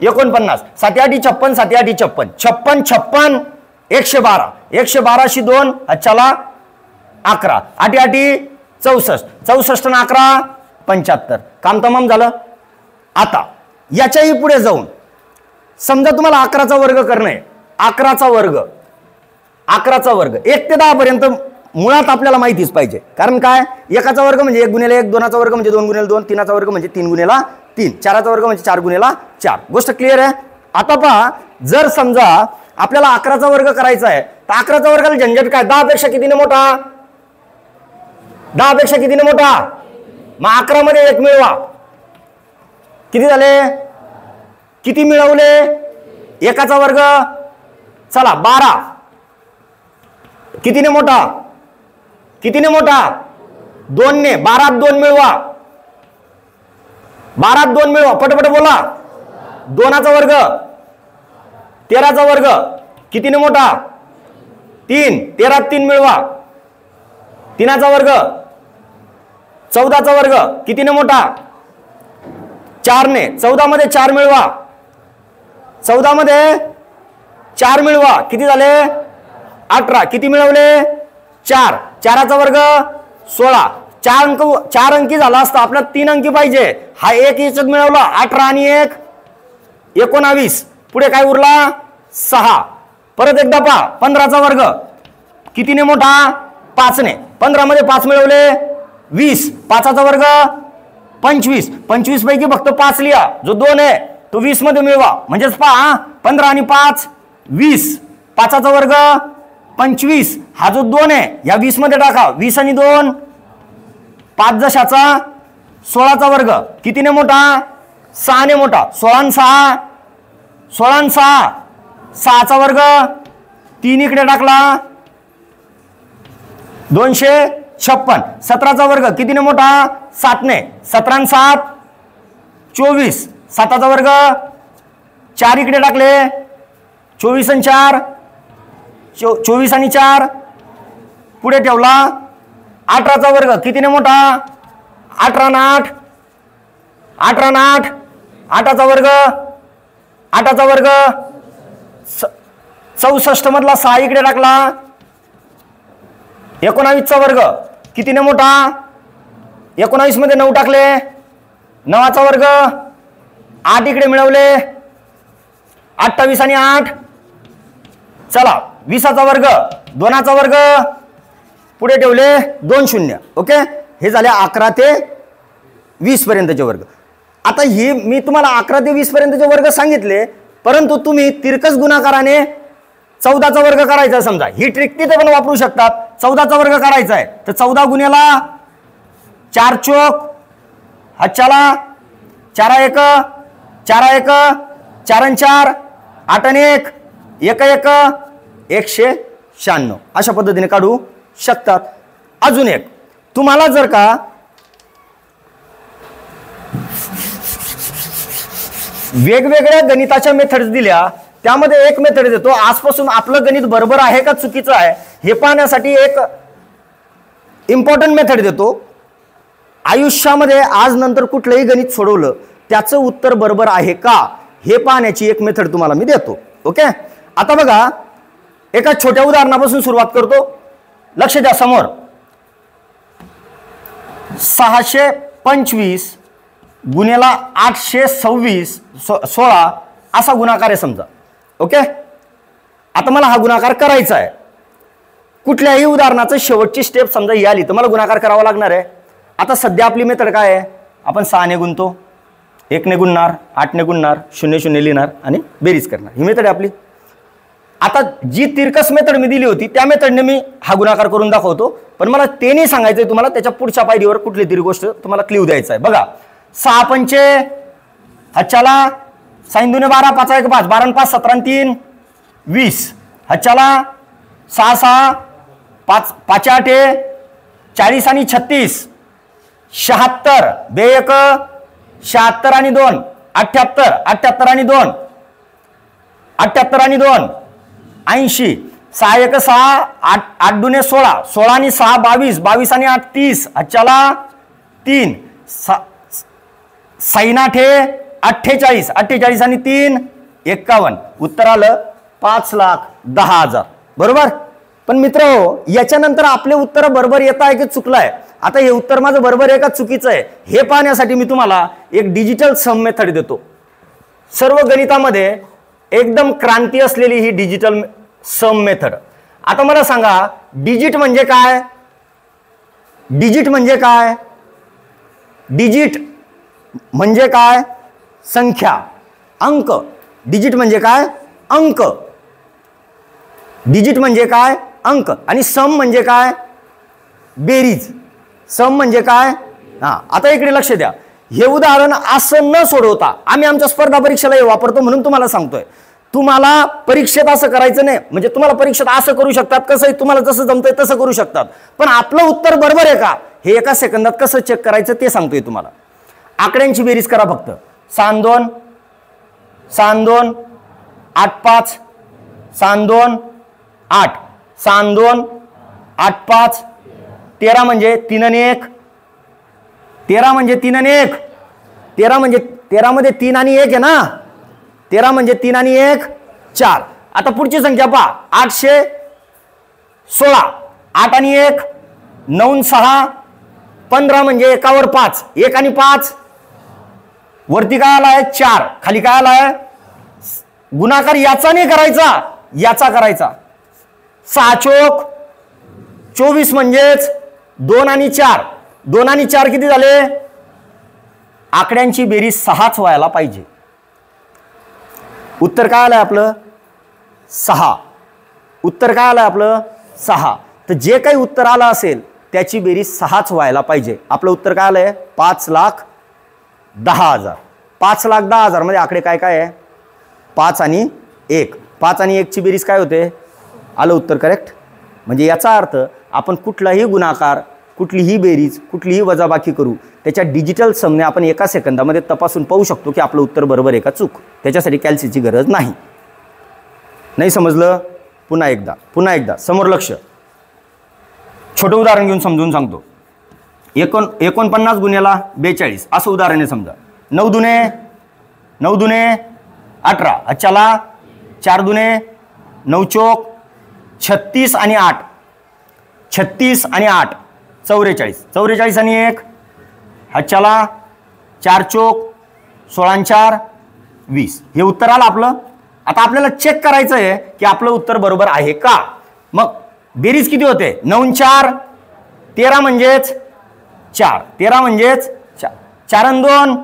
49, 7 8 56, 7 8 56, 56 56 112, 112शी 2 अच्छाला 11, 8 8 64, 64 आणि 11 75. काम तमाम झालं. आता याच्याही पुढे जाऊन समजा तुम्हाला 11चा वर्ग करणं आहे. 11चा वर्ग 1 ते 10 पर्यंत मुळात आपल्याला माहितीच पाहिजे. कारण काय? 1चा वर्ग म्हणजे 1 गुणिले 1, 2चा वर्ग म्हणजे 2 गुणिले 2, 3चा वर्ग म्हणजे 3 गुणिले 3, 4चा वर्ग म्हणजे 4 गुणिले 4. गोष्ट क्लिअर आहे? आता पहा, जर समजा आपल्याला 11चा वर्ग करायचा आहे तर 11चा वर्गाला झंझट काय? 10 पेक्षा कितीने मोठा? 10 पेक्षा कितीने मोठा? मग 11 मध्ये 1 मिळवा. किती झाले? किती मिळवले? 1चा वर्ग चला 12. कितीने मोठा? कितीने मोठा? 2 ने. 12 2 मिळवा. 12 2 मिळवा. पटपट बोला. 2चा वर्ग 13चा वर्ग कितीने मोठा? 3. 13 3 मिळवा. 3चा वर्ग 14चा वर्ग कितीने मोठा? 4 ने. 14 मध्ये 4 मिळवा. 14 मध्ये 4 मिळवा. किती झाले? 18. किती मिळवले? 4. 4चा वर्ग 16. 4 अंकी झाला असता. आपल्याला 3 अंकी पाहिजे. हा 1 याच्यात मिळवला. 18 आणि 1 19. पुढे काय उरला? 6. परत एकदा पहा. 15चा वर्ग कितीने मोठा? 5 ने. 15 मध्ये 5 मिळवले 20. 5चा वर्ग 25. 25 पैकी फक्त 5 लिहा. जो 2 आहे तो 20 मध्ये मिळवा. म्हणजेच पहा 15 आणि 5 20. 5चा वर्ग 25. हा जो 2 आहे या 20 मध्ये टाका. 20 आणि 2 5 जशाचा 16चा वर्ग कितीने मोठा? 6 ने मोठा. 16 आणि 6 16 आणि 6 6चा वर्ग 3 इकडे टाकला 256. 17चा वर्ग कितीने मोठा? 7 ने. 17 आणि 7 24. 7चा वर्ग 4 इकडे टाकले 24 आणि 4 24 आणि 4 पुढे ठेवला. 18चा वर्ग कितीने मोठा? 18 आणि 8 18 आणि 8 8चा वर्ग 8चा वर्ग 64 मधला 6 इकडे टाकला 19चा वर्ग कितीने मोठा 19 मध्ये 9 टाकले 9चा वर्ग 8 इकडे मिळवले 28 आणि 8 चला 20चा वर्ग 2चा वर्ग पुढे ठेवले 2 शून्य ओके हे झाले 11 ते 20 पर्यंतचे वर्ग. आता ही मी तुम्हाला 11 ते 20 पर्यंतचे वर्ग सांगितले परंतु तुम्ही तिरकस गुणाकाराने 14चा वर्ग करायचा समजा ही ट्रिक तिथे पण वापरू शकतात. 14चा वर्ग करायचा आहे तर 14 गुण्याला 4 चोक हच्चाला 4 1 4 1 4 4 8 1 1 1 196 अशा पद्धतीने काढू शकतात. अजून एक तुम्हाला जर का वेगवेगळ्या गणिताच्या मेथड्स दिल्या त्यामध्ये एक मेथड देतो आजपासून आपलं गणित बरोबर आहे का चुकीचं आहे हे पाहण्यासाठी एक इम्पॉर्टंट मेथड देतो. आयुष्यामध्ये आज नंतर कुठलंही गणित सोडवलं त्याचं उत्तर बरोबर आहे का हे पाहण्याची एक मेथड तुम्हाला मी देतो. ओके आता बघा एका छोट्या उदाहरणापासून सुरुवात करतो. लक्ष द्या समोर 625 गुणिले 826 16 असा गुणाकार आहे समजा. ओके आता मला हा गुणाकार करायचा आहे. कुठल्याही उदाहरणाचं शेवटची स्टेप समजा ही आली तर मला गुणाकार करावा लागणार आहे. आता सध्या आपली मेथड काय आहे आपण 6 ने गुणतो 1 ने गुणणार 8 ने गुणणार 0 0 लिहिणार आणि बेरीज करणार ही मेथड आहे आपली. आता जी तिरकस मेथड मी दिली होती त्या मेथडने मी हा गुणाकार करून दाखवतो पण मला ते नाही सांगायचंय तुम्हाला त्याच्या पुढच्या पायरीवर कुठली तरी गोष्ट तुम्हाला क्ल्यू द्यायचा आहे. बघा 6 पंचे हच्चाला 6 दुने 12 5 1 5 12 5 17 3 20 हच्चाला 6 6 5 5 8 40 आणि 36 76 बे 1 76 आणि 2 78 78 आणि 2 78 आणि 2 80 6 1 6 8 दुने 16 16 आणि 6 22 22 आणि 8 30 हच्चाला 3 6 8 48 48 आणि 3 51 उत्तर आलं 5,10,000 बरोबर. पण मित्र याच्यानंतर आपले उत्तर बरोबर येत आहे की चुकलं आहे. आता हे उत्तर माझं बरोबर आहे का चुकीचं आहे हे पाहण्यासाठी मी तुम्हाला एक डिजिटल सम मेथड देतो. सर्व गणितामध्ये एकदम क्रांती असलेली ही डिजिटल सम मेथड. आता मला सांगा डिजिट म्हणजे काय. डिजिट म्हणजे काय डिजिट म्हणजे काय संख्या अंक. डिजिट म्हणजे काय अंक. डिजिट म्हणजे काय अंक आणि सम म्हणजे काय बेरीज. सम म्हणजे काय हा. आता इकडे लक्ष द्या हे उदाहरण असं न सोडवता आम्ही आमच्या स्पर्धा परीक्षेला हे वापरतो म्हणून तुम्हाला सांगतोय. तुम्हाला परीक्षेत असं करायचं नाही म्हणजे तुम्हाला परीक्षेत असं करू शकतात कसं तुम्हाला जसं जमतंय तसं करू शकतात पण आपलं उत्तर बरोबर आहे का हे एका सेकंदात कसं चेक करायचं ते सांगतोय तुम्हाला. आकड्यांची बेरीज करा फक्त 6 2 6 2 8 5 6 2 8 6 2 8 5 13 म्हणजे 3 आणि 1 13 म्हणजे 3 आणि 1 13 म्हणजे 13 मध्ये 3 आणि 1 आहे ना 13 म्हणजे 3 आणि 1 4. आता पुढची संख्या पहा 816 8 आणि 1 9 6 15 म्हणजे 1 वर 5 1 आणि 5 वरती काय आलाय 4 खाली काय आलाय गुणाकार याचा नाही करायचा याचा करायचा. 6 चोक 24 म्हणजेच 2 आणि 4 2 आणि 4 किती झाले आकड्यांची बेरीज 6च व्हायला पाहिजे. उत्तर काय आलंय आपलं 6. उत्तर काय आलंय आपलं 6. तर जे काही उत्तर आलं असेल त्याची बेरीज 6च व्हायला पाहिजे. आपलं उत्तर काय आलंय 5,10,000. 5,10,000 मध्ये आकडे काय काय आहे 5 आणि 1 5 आणि 1 ची बेरीज काय होते आलं उत्तर करेक्ट. म्हणजे याचा अर्थ आपण कुठलाही गुणाकार कुठलीही बेरीज कुठलीही वजाबाकी करू त्याच्या डिजिटल समने आपण एका सेकंदामध्ये तपासून पाहू शकतो की आपलं उत्तर बरोबर आहे का चूक. त्याच्यासाठी कॅल्सीची गरज नाही. नाही समजलं पुन्हा एकदा समोर लक्ष. छोटं उदाहरण घेऊन समजून सांगतो. 49 गुणिले 42 असं उदाहरण आहे समजा. 9 दुने 9 दुने 18, चला 4 दुने 9 चोक 36 आणि 8, 36 आणि 8 44, 44 आणि 1, चला 4 चोक 16 आणि 4 20. हे उत्तर आलं आपलं. आता आपल्याला चेक करायचं आहे की आपलं उत्तर बरोबर आहे का. मग बेरीज किती होते? 9 आणि 4 13 म्हणजेच 4, 13 म्हणजेच 4, 4 आणि 2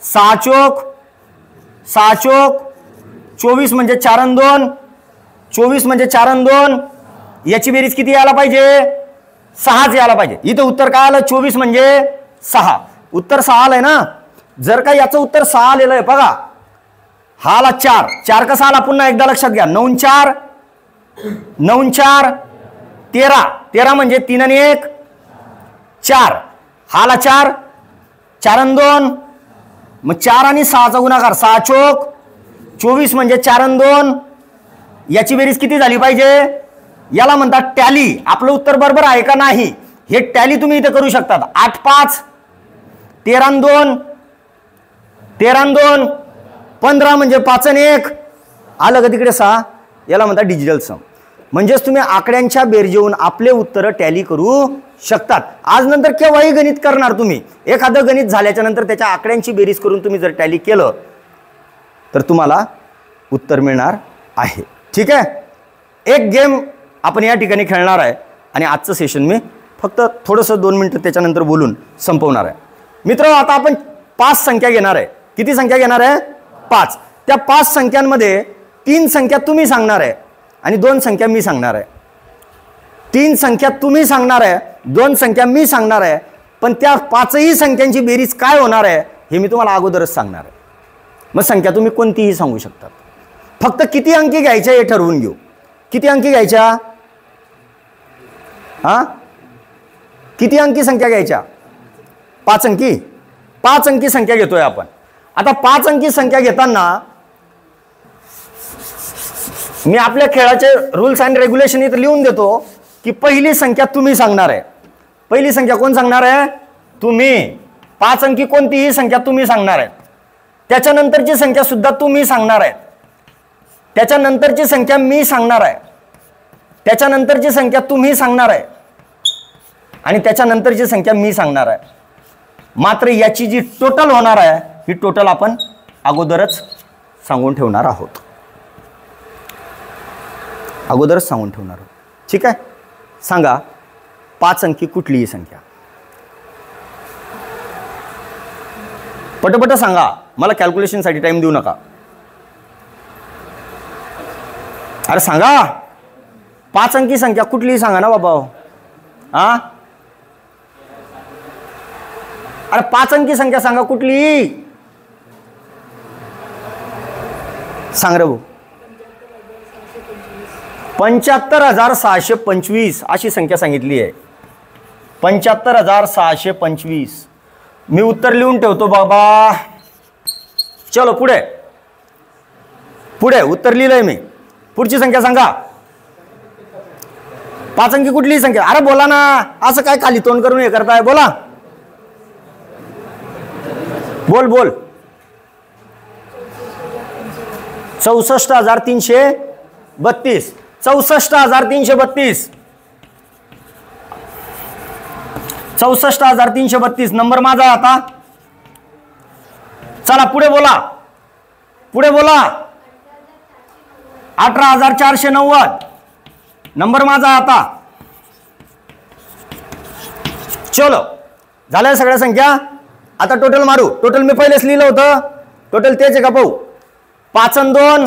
6 चोक 6 चोक 24 म्हणजे 4 आणि 2 24 म्हणजे 4 आणि 2. याची बेरीज किती यायला पाहिजे? 6च यायला पाहिजे. इथं उत्तर काय आलं? 24 म्हणजे 6. उत्तर 6 आलंय ना. जर का याचं उत्तर 6 आलेलं आहे बघा, हा आला 4, 4 कसा आला पुन्हा एकदा लक्षात घ्या. 9 4 9 4 13, 13 म्हणजे 3 आणि 1 4, हा आला 4, 4 आणि 2 मग 4 आणि 6चा गुणाकार 6 चोक 24 म्हणजे 4 आणि 2. याची बेरीज किती झाली पाहिजे? याला म्हणतात टॅली. आपलं उत्तर बरोबर आहे का नाही हे टॅली तुम्ही इथे करू शकतात. 8 5 13 आणि 2 13 आणि 2 15 म्हणजे 5 आणि 1 आलं का तिकडे 6. याला म्हणतात डिजिटल सम. म्हणजेच तुम्ही आकड्यांच्या बेरजेवून आपले उत्तर टॅली करू शकतात. आज नंतर केव्हाही गणित करणार तुम्ही, एखादं गणित झाल्याच्या नंतर त्याच्या आकड्यांची बेरीज करून तुम्ही जर टॅली केलं तर तुम्हाला उत्तर मिळणार आहे. ठीक आहे. एक गेम आपण या ठिकाणी खेळणार आहे आणि आजचं सेशन मी फक्त थोडंसं 2 मिनिटं त्याच्यानंतर बोलून संपवणार आहे. मित्र, आता आपण 5 संख्या घेणार आहे. किती संख्या घेणार आहे? 5. त्या 5 संख्यांमध्ये 3 संख्या तुम्ही सांगणार आहे आणि 2 संख्या मी सांगणार आहे. 3 संख्या तुम्ही सांगणार आहे, 2 संख्या मी सांगणार आहे. पण त्या 5ही संख्यांची बेरीज काय होणार आहे हे मी तुम्हाला अगोदरच सांगणार आहे. मग संख्या तुम्ही कोणतीही सांगू शकतात. फक्त किती अंकी घ्यायच्या हे ठरवून घेऊ. किती अंकी घ्यायच्या? हा, किती अंकी संख्या घ्यायच्या? 5 अंकी. 5 अंकी संख्या घेतोय आपण. आता 5 अंकी संख्या घेताना मी आपल्या खेळाचे रूल्स अँड रेग्युलेशन इथे लिहून देतो की पहिली संख्या तुम्ही सांगणार आहे. पहिली संख्या कोण सांगणार आहे? तुम्ही. 5 अंकी कोणतीही संख्या तुम्ही सांगणार आहे. त्याच्यानंतरची संख्या सुद्धा तुम्ही सांगणार आहे. त्याच्यानंतरची संख्या मी सांगणार आहे. त्याच्यानंतरची संख्या तुम्ही सांगणार आहे आणि त्याच्यानंतरची संख्या मी सांगणार आहे. मात्र याची जी टोटल होणार आहे ही टोटल आपण अगोदरच सांगून ठेवणार आहोत. अगोदरच सांगून ठेवणार आहोत. ठीक आहे. सांगा 5 अंकी कुठलीही संख्या. पटपट सांगा, मला कॅल्क्युलेशनसाठी टाइम देऊ नका. अरे सांगा 5 अंकी संख्या कुठलीही सांगा ना बाबा. हा, अरे 5 अंकी संख्या सांगा कुठली. सांग रे भाऊ. 75,625 अशी संख्या सांगितली आहे. 75,625. मी उत्तर लिहून ठेवतो बाबा. चलो पुढे पुढे उत्तर लिहिलंय मी. पुढची संख्या सांगा. 5 अंकी कुठलीही संख्या. अरे बोला ना, असं काय खाली तोंड करून हे करताय. बोला, बोल बोल. 64,332. 64,332. 64,332 नंबर माझा. आता चला पुढे बोला. पुढे बोला. 18,490 नंबर माझा. आता चलो झाल्या सगळ्या संख्या. आता टोटल मारू. टोटल मी पहिलेच लिहिलं होतं. टोटल तेच आहे का पाहू. 5 आणि 2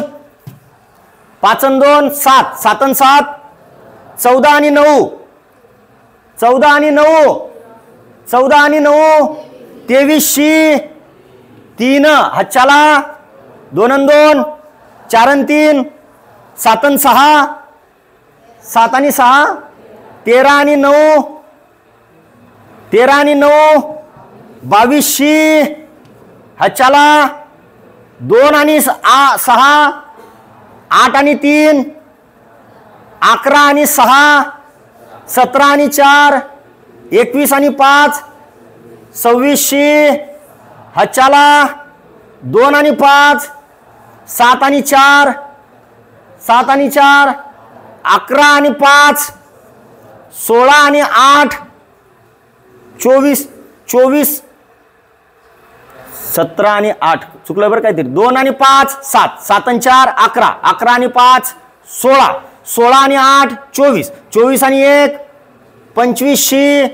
5 आणि 2 7, 7 आणि 7 14 आणि 9 14 आणि 9 14 आणि 9 23. 3 हच्चाला 2 आणि 2 4 आणि 3 7 आणि 6 7 आणि 6 13 आणि 9 13 आणि 9 22. हच्चाला 2 आणि 6 8 आणि 3 11 आणि 6 17 आणि 4 21 आणि 5 26. हच्चाला 2 आणि 5, 7 आणि 4, 7 आणि 4, 11 आणि 5, 16 आणि 8, 24, 24, 17 आणि 8, चुकलं बरं काहीतरी, 2 आणि 5, 7, 7 आणि 4, 11, 11 आणि 5, 16, 16 आणि 8, 24, 24 आणि 1, 25,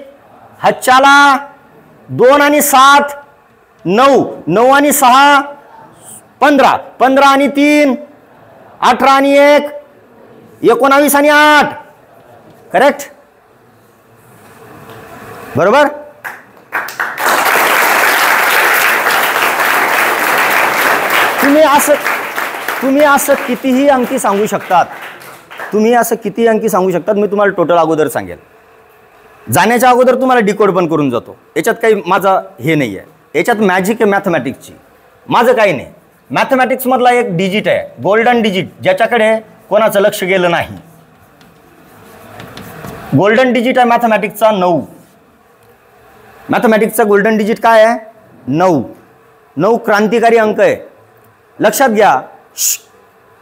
हच्चाला 2 आणि 7, 9, 9 आणि 6, 15, 15 आणि 3, 18 आणि 1, 19 आणि 8, करेक्ट, बरोबर. तुम्ही असं कितीही अंकी सांगू शकतात, तुम्ही असं कितीही अंकी सांगू शकतात. मी तुम्हाला टोटल अगोदर सांगेल, जाण्याच्या अगोदर तुम्हाला डिकोड पण करून जातो. याच्यात काही माझा हे नाही आहे, याच्यात मॅजिक आहे मॅथमॅटिक्सची, माझं काही नाही. मॅथमॅटिक्समधला एक डिजिट आहे, गोल्डन डिजिट, ज्याच्याकडे कोणाचं लक्ष गेलं नाही. गोल्डन डिजिट आहे मॅथमॅटिक्सचा 9. मॅथमॅटिक्सचा गोल्डन डिजिट काय आहे? 9. 9 क्रांतिकारी अंक आहे. लक्षात घ्या,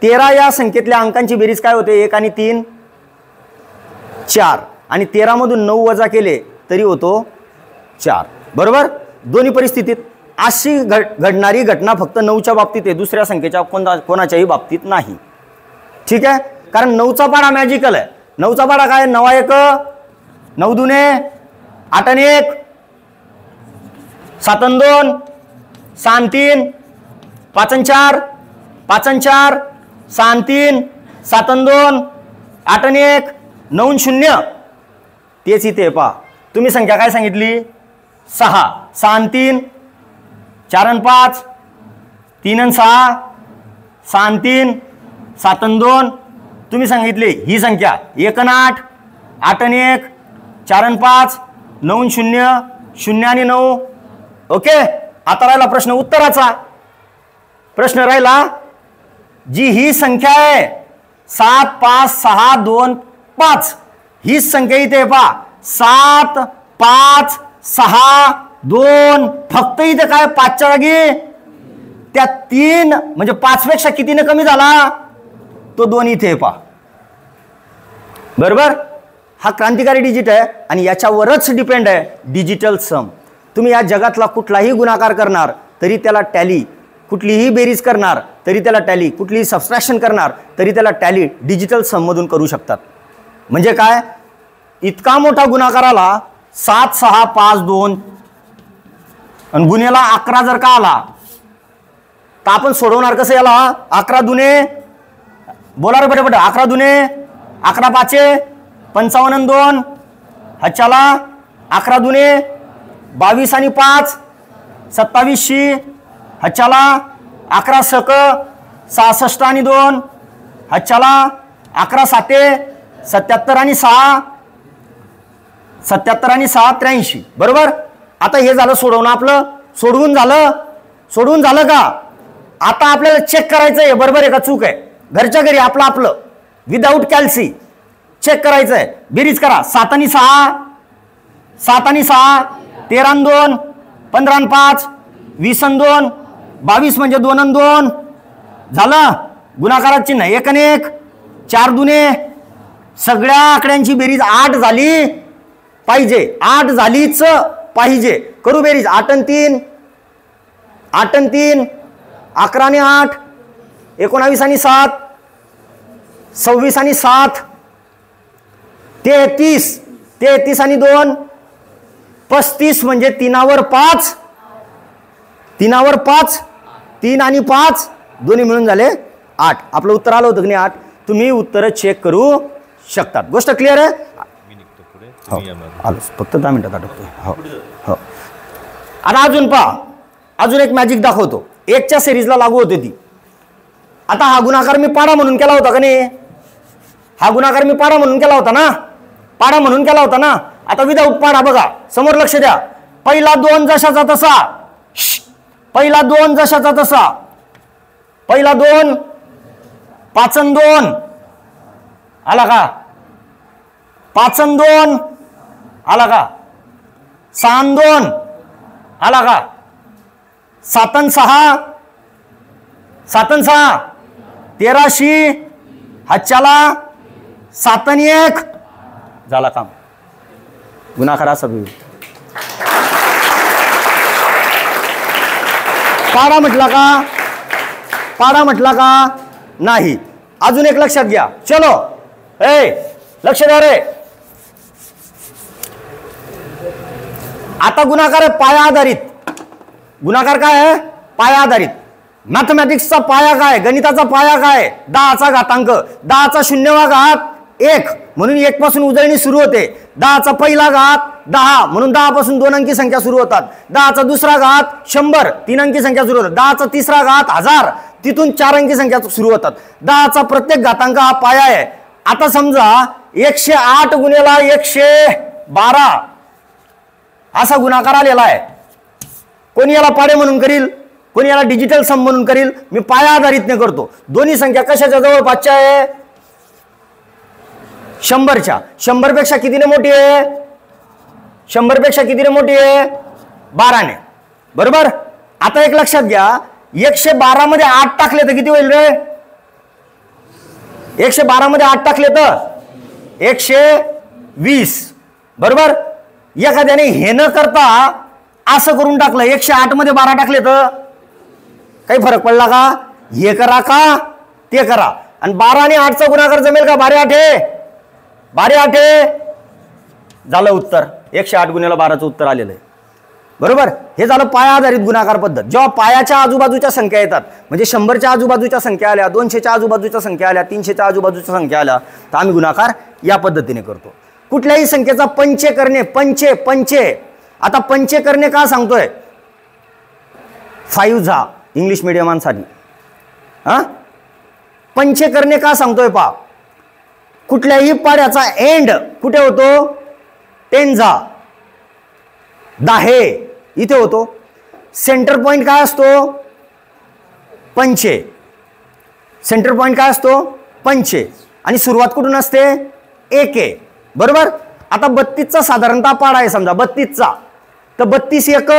13 या संख्येतल्या अंकांची बेरीज काय होते? 1 आणि 3, 4, आणि 13 मधून 9 वजा केले तरी होतो 4, बरोबर. दोन्ही परिस्थितीत अशी घडणारी घटना फक्त 9च्या बाबतीत आहे, दुसऱ्या संख्येच्या कोणाच्याही बाबतीत नाही. ठीक आहे, कारण 9चा पाढा मॅजिकल आहे. 9चा पाढा काय? 9 1, 9 दुने 8 आणि 1, 7 आणि 2, 6 आणि 3, 5 आणि 4, 5 आणि 4, 6 आणि 3, 7 आणि 2, 8 आणि 1, 9 आणि 0. तेच इथे पहा, तुम्ही संख्या काय सांगितली? 6, 6 आणि 3, 4 आणि 5, 3 आणि 6, 6 आणि 3, 7 आणि 2. तुम्ही सांगितले ही संख्या 1 आणि 8, 8 आणि 1, 4 आणि 5, 9 आणि 0, 0 आणि 9. ओके, आता राहिला प्रश्न उत्तराचा. प्रश्न राहिला, जी ही संख्या आहे 7 5 6 2 5, हीच संख्या इथे पहा 7 5 6 2, फक्त इथे काय 5च्या जागी त्या 3, म्हणजे 5 पेक्षा कितीने कमी झाला? तो 2 इथे पहा, बरोबर. हा क्रांतिकारी डिजिट आहे आणि याच्यावरच डिपेंड आहे डिजिटल सम. तुम्ही या जगातला कुठलाही गुणाकार करणार तरी त्याला टॅली, कुठलीही बेरीज करणार तरी त्याला टॅली, कुठलीही सबस्ट्रॅक्शन करणार तरी त्याला टॅली डिजिटल सममधून करू शकतात. म्हणजे काय? इतका मोठा गुणाकाराला 7 6 5 2 आणि गुन्हेला 11 जर का आला तर आपण सोडवणार कसं याला? 11 दुने, बोला रे पटापट, 11 दुने 11 पाचे 55 आणि 2, हच्चाला 11 दुने 22 आणि 5 27, हच्चाला 11 सक 66 आणि 2, हच्चाला 11 साते 77 आणि 6, 77 आणि 6 83, बरोबर. आता हे झालं सोडवणं आपलं. सोडवून झालं का? आता आपल्याला चेक करायचं आहे बरोबर आहे का चूक आहे. घरच्या घरी आपलं विदाऊट कॅल्सी चेक करायचं आहे. बेरीज करा. 7 आणि 6, 7 आणि 6, 13 आणि 2, 15 आणि 5, 20 आणि 2, 22 म्हणजे 2 आणि 2 झालं. गुणाकारात चिन्ह 1 आणि 1, 4 दुने, सगळ्या आकड्यांची बेरीज 8 झाली पाहिजे, 8 झालीच पाहिजे. करू बेरीज. 8 आणि 3, 8 आणि 3, 11 आणि 8, 19 आणि 7, 26 आणि 7, 33, 33 आणि 2, 35 म्हणजे 3वर 5, 3 आणि 5 दोन्ही मिळून झाले 8. आपलं उत्तर आलं होतं की नाही 8. तुम्ही उत्तर चेक करू शकतात. गोष्ट क्लिअर आहे? हो, आलो, फक्त 10 मिनिटात आटपतो. हो हो. आता अजून पहा, अजून एक मॅजिक दाखवतो. 1च्या सिरीजला लागू होते ती. आता हा गुणाकार मी पाडा म्हणून केला होता का नाही? हा गुणाकार मी पाडा म्हणून केला होता ना? पाडा म्हणून केला होता ना? आता विदाऊट पाडा बघा, समोर लक्ष द्या. पहिला 2 जशाचा तसा, पहिला 2 जशाचा तसा, पहिला 2, 5 आणि 2 आला का? 5 आणि 2 आला का? 6 आणि 2 आला का? 7 आणि 6, 7 आणि 6 1380 हातच्याला 7 आणि 1 झाला काम. गुणाकार असा होईल. पाडा म्हटला का? पाडा म्हटला का? नाही. अजून एक लक्षात घ्या. चलो लक्ष द्या रे. आता गुणाकार आहे पाया आधारित. गुणाकार काय आहे? पाया आधारित. मॅथमॅटिक्सचा पाया काय? गणिताचा पाया काय? 10चा घातांक. 10चा 0वा घात 1 म्हणून 1 पासून उजळणी सुरू होते. 10चा पहिला घात 10 म्हणून 10 पासून 2 अंकी संख्या सुरू होतात. 10चा दुसरा घात 100 3 अंकी संख्या सुरू होतात. 10चा तिसरा घात 1000 तिथून 4 अंकी संख्या सुरू होतात. 10चा प्रत्येक घातांक हा पाया आहे. आता समजा 108 गुणेला 112 असा गुणाकार आलेला आहे. कोणी याला पाडे म्हणून करील, कोणी याला डिजिटल सम म्हणून करील. मी पाया आधारितने करतो. दोन्ही संख्या कशाच्या जवळपासच्या आहे? 100च्या. 100 पेक्षा कितीने मोठी आहे? 100 पेक्षा कितीने मोठी आहे? 12ने. बरोबर. आता एक लक्षात घ्या, 112 मध्ये 8 टाकले तर किती होईल रे? 112 मध्ये 8 टाकले तर 120. बरोबर. एखाद्याने हे न करता असं करून टाकलं, 108 मध्ये 12 टाकले तर काही फरक पडला का? हे करा का ते करा. आणि 12 आणि 8चा गुणाकार जमेल का? 12 8 12 8 झालं उत्तर. 108 गुणेला 12चं उत्तर आलेलं आहे. बरोबर. हे झालं पाया आधारित गुणाकार पद्धत. जेव्हा पायाच्या आजूबाजूच्या संख्या येतात, म्हणजे 100च्या आजूबाजूच्या संख्या आल्या, 200च्या आजूबाजूच्या संख्या आल्या, 300च्या आजूबाजूच्या संख्या आल्या, तर आम्ही गुणाकार या पद्धतीने करतो. कुठल्याही संख्येचा पंचे करणे. पंचे आता पंचे करणे का सांगतोय? 5 झा इंग्लिश मिडियमांसाठी. पंचे करणे का सांगतोय? पा कुठल्याही पाड्याचा एंड कुठे होतो? 10 झा 10 इथे होतो. सेंटर पॉइंट काय असतो? पंचे. सेंटर पॉइंट काय असतो? पंचे. आणि सुरुवात कुठून असते? 1 बरोबर. आता 32चा साधारणतः पाडा आहे समजा 32चा, तर 32 1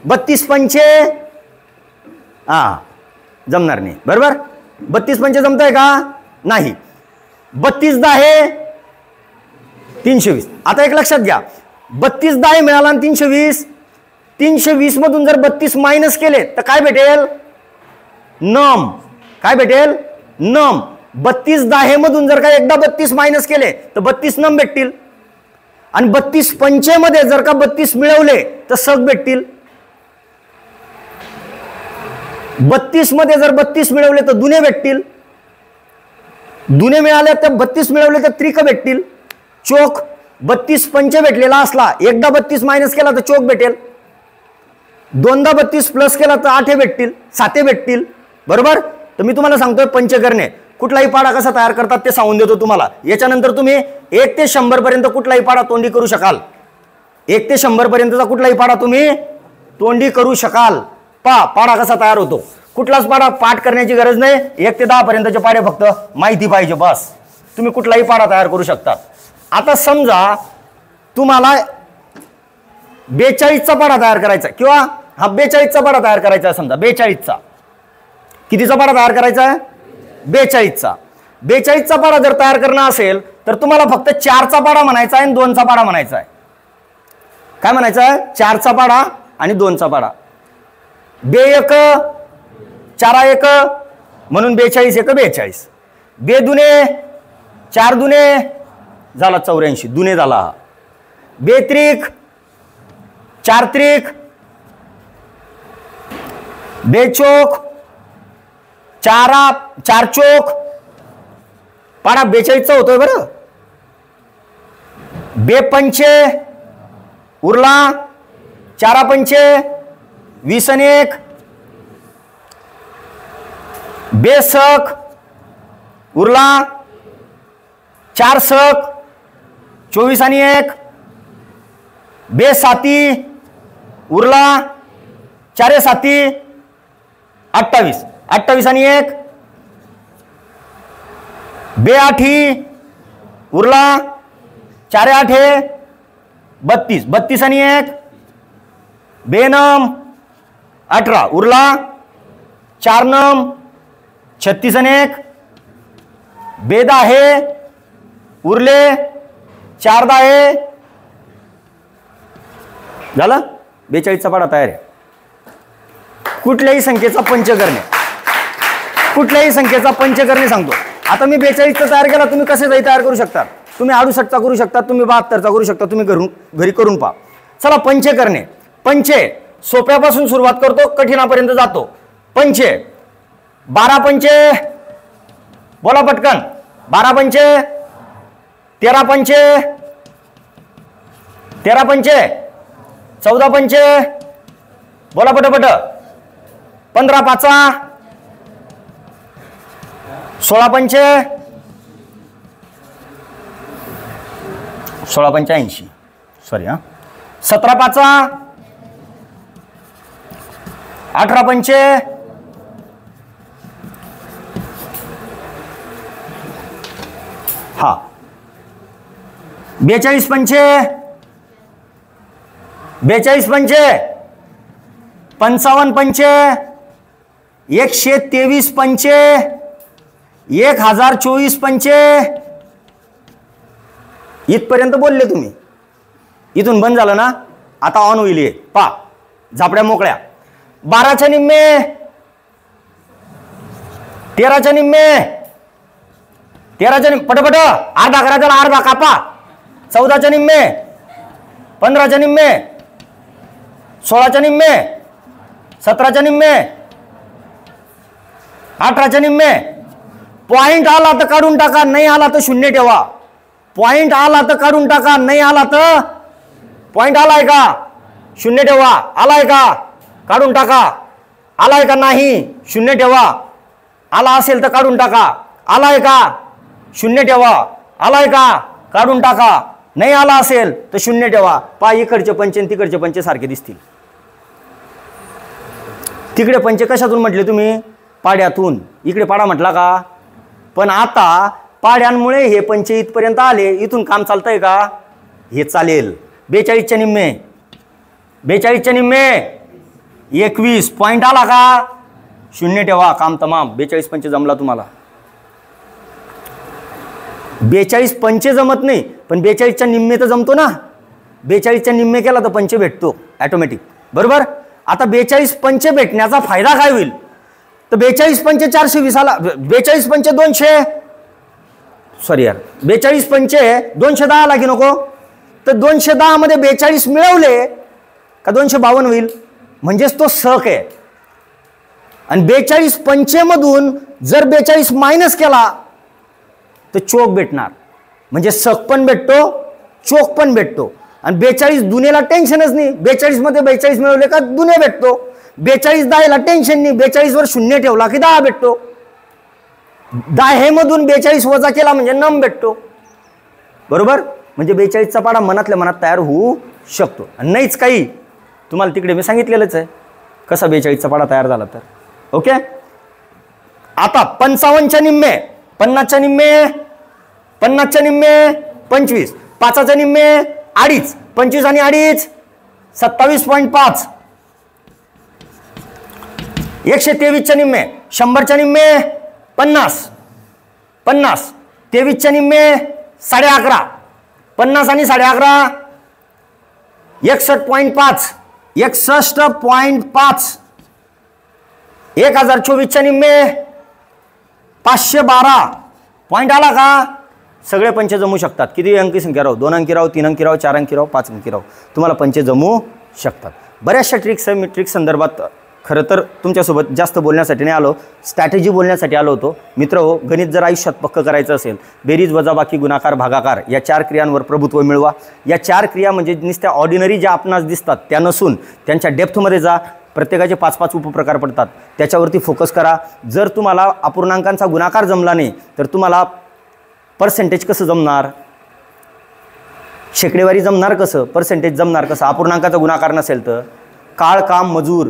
32 पंचे जमणार नाही. बरोबर. 32 पंचे जमतंय का? नाही. 32 10 320. आता एक लक्षात घ्या, 32 10 मिळाला आणि 320. 320 मधून जर 32 मायनस केले तर काय भेटेल? नम. काय भेटेल? नम. 32 10 मधून जर का एकदा 32 मायनस केले तर 32 नम भेटतील. आणि 32 पंचे मध्ये जर का 32 मिळवले तर सग भेटतील. 32 मध्ये जर 32 मिळवले तर दुने भेटतील. दुने मिळाले तर 32 मिळवले तर त्रिक भेटतील. चोक. 32 पंचे भेटलेला असला, एकदा 32 मायनस केला तर चोक भेटेल. दोनदा 32 प्लस केला तर 8 भेटतील, 7 भेटतील. बरोबर. तर मी तुम्हाला सांगतोय पंचे करणे. कुठलाही पाडा कसा तयार करतात ते सांगून देतो तुम्हाला. याच्यानंतर तुम्ही 1 ते 100 पर्यंत कुठलाही पाडा तोंडी करू शकाल. 1 ते 100 पर्यंतचा कुठलाही पाडा तुम्ही तोंडी करू शकाल. पाडा कसा तयार होतो. कुठलाच पाडा पाठ करण्याची गरज नाही. 1 ते 10 पर्यंतचे पाडे फक्त माहिती पाहिजे बस. तुम्ही कुठलाही पाडा तयार करू शकता. आता समजा तुम्हाला 42चा पाडा तयार करायचा, किंवा 42चा पाडा तयार करायचा आहे. समजा 42चा कितीचा पाडा तयार करायचा आहे? 42चा. 42चा पाडा जर तयार करणं असेल तर तुम्हाला फक्त 4चा पाडा म्हणायचा आहे आणि 2चा पाडा म्हणायचा आहे. काय म्हणायचं आहे? 4चा पाडा आणि 2चा पाडा. 2 1 4 1 म्हणून 42 1 42. 2 दुने 4 दुने झाला 84 दुने झाला. 2 त्रिक 4 त्रिक 2 चोक 4 चोक पाडा 42चा होतोय. बरं. 2 पंचे उरला 4 पंचे 20 आणि 1. 2 सक उरला 4 सक 24 आणि 1. 2 साती उरला 4 साती 28. 28 आणि 1. 2 आठी उरला 4 8 32. 32 आणि 1. 2 9 18 उरला 4 नम 36 आणि 1 बेद आहे उरले 4 10 झालं. 42चा पाढा तयार आहे. कुठल्याही संख्येचा पंच करणे, कुठल्याही संख्येचा पंच करणे सांगतो. आता मी 42चा तयार केला, तुम्ही कसे तयार करू शकता? तुम्ही 68चा करू शकता, तुम्ही 72चा करू शकता, तुम्ही घरी करून पहा. चला पंचे करणे. पंचे सोप्यापासून सुरुवात करतो, कठीणापर्यंत जातो. पंचे 12 पंचे बोला पटकन. 12 पंचे 13 पंचे 13 पंचे 14 पंचे बोला पटपट. 15 पाचा 16 पंचे 16 85 सॉरी 17 पाचा 18 पंचे 42 पंचे 42 पंचे 55 पंचे 123 पंचे 1024 पंचे. इथपर्यंत बोलले तुम्ही. इथून बंद झालं ना, आता ऑन होईल. पा झापड्या मोकळ्या. 12च्या निम्मे 13च्या निम्मे 13च्या निम्मे पटपट अर्धा करा त्याला, अर्धा कापा. 14च्या निम्मे 15च्या निम्मे 16च्या निम्मे 17च्या निम्मे 18च्या निम्मे. पॉइंट आला तर काढून टाका, नाही आला तर शून्य ठेवा. पॉइंट आला तर काढून टाका, नाही आला तर पॉइंट आलाय का शून्य ठेवा. आलाय का काढून टाका. आलाय का नाही शून्य ठेवा. आला असेल तर काढून टाका. आलाय का शून्य ठेवा. आलाय का काढून टाका. नाही आला असेल तर शून्य ठेवा. पा इकडचे पंचे आणि तिकडचे पंचे सारखे दिसतील. तिकडे पंचे कशातून म्हटले तुम्ही? पाड्यातून. इकडे पाडा म्हटला का? पण आता पाड्यांमुळे हे पंचे इथपर्यंत आले. इथून काम चालतंय का? हे चालेल. 42च्या निम्मे 42च्या निम्मे 21 पॉइंट आला का शून्य ठेवा. काम तमाम. 42 पंचे जमला तुम्हाला. 42 पंचे जमत नाही, पण 42च्या निम्मे तर जमतो ना. 42च्या निम्मे केला तर पंचे भेटतो ऑटोमॅटिक. बरोबर. आता 42 पंचे भेटण्याचा फायदा काय होईल? तर 42 पंचे 420 आला. 42 पंचे 200 सॉरी यार 42 पंचे 210 आला की नको? तर 210 मध्ये 42 मिळवले का 252 होईल. म्हणजेच तो सक आहे. आणि 42 पंचेमधून जर 42 मायनस केला तर चोक भेटणार. म्हणजे सक पण भेटतो, चोक पण भेटतो. आणि 42 दुनेला टेन्शनच नाही. 42 मध्ये 42 मिळवले का दुने भेटतो. 42 10ला टेन्शन नाही. 42 वर शून्य ठेवला की 10 भेटतो. 10 मधून 42 वजा केला म्हणजे नम भेटतो. बरोबर. म्हणजे 42चा पाडा मनातल्या मनात तयार होऊ शकतो. आणि नाहीच काही तुम्हाला तिकडे मी सांगितलेलंच आहे कसा 42चा पाडा तयार झाला तर. ओके. आता 55च्या निम्मे 50च्या निम्मे 50च्या निम्मे 25 5च्या निम्मे 2.5 25 आणि 2.5 27.5 123च्या निम्मे 100च्या निम्मे 50 50 23च्या निम्मे 11.5 50 आणि 11.5 61.5 61.5 1024च्या निम्मे 512 पॉइंट आला का? सगळे पंचे जमू शकतात. किती अंकी संख्या राहू? 2 अंकी राहू, 3 अंकी राहू, 4 अंकी राहू, 5 अंकी राहू, तुम्हाला पंचे जमू शकतात. बऱ्याचशा ट्रिक्स आहे. मी ट्रिक्स संदर्भात खरं तर तुमच्यासोबत जास्त बोलण्यासाठी नाही आलो, स्ट्रॅटेजी बोलण्यासाठी आलो होतो. मित्र हो, गणित जर आयुष्यात पक्क करायचं असेल, बेरीज वजाबाकी गुणाकार भागाकार या 4 क्रियांवर प्रभुत्व मिळवा. या 4 क्रिया म्हणजे नुसत्या ऑर्डिनरी ज्या आपणास दिसतात त्या नसून त्यांच्या डेप्थमध्ये जा. प्रत्येकाचे 5-5 उपप्रकार पडतात, त्याच्यावरती फोकस करा. जर तुम्हाला अपूर्णांकांचा गुणाकार जमला नाही तर तुम्हाला पर्सेंटेज कसं जमणार? शेकडेवारी जमणार कसं? पर्सेंटेज जमणार कसं? अपूर्णांकाचा गुणाकार नसेल तर. काळ काम मजूर,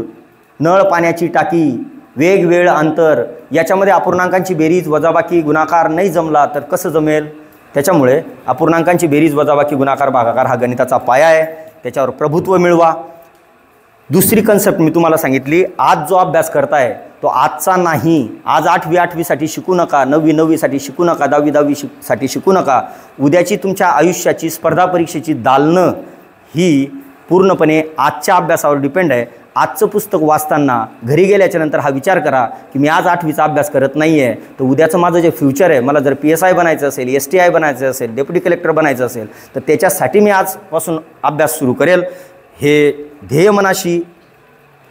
नळ पाण्याची टाकी, वेग वेळ अंतर याच्यामध्ये अपूर्णांकांची बेरीज वजाबाकी गुणाकार नाही जमला तर कसं जमेल? त्याच्यामुळे अपूर्णांकांची बेरीज वजाबाकी गुणाकार भागाकार हा गणिताचा पाया आहे. त्याच्यावर प्रभुत्व मिळवा. दुसरी कन्सेप्ट मी तुम्हाला सांगितली. आज जो अभ्यास करताय तो आजचा नाही. आज 8वी शिकू नका, 9वी शिकू नका, 10वी साठी शिकू नका. उद्याची तुमच्या आयुष्याची स्पर्धा परीक्षेची दालनं ही पूर्णपणे आजच्या अभ्यासावर डिपेंड आहे. आजचं पुस्तक वाचताना घरी गेल्याच्यानंतर हा विचार करा की मी आज 8वीचा अभ्यास करत नाही आहे, तर उद्याचं माझं जे फ्युचर आहे, मला जर PSI बनायचं असेल, STI बनायचं असेल, डेप्युटी कलेक्टर बनायचं असेल, तर त्याच्यासाठी मी आजपासून अभ्यास सुरू करेल. हे ध्येय मनाशी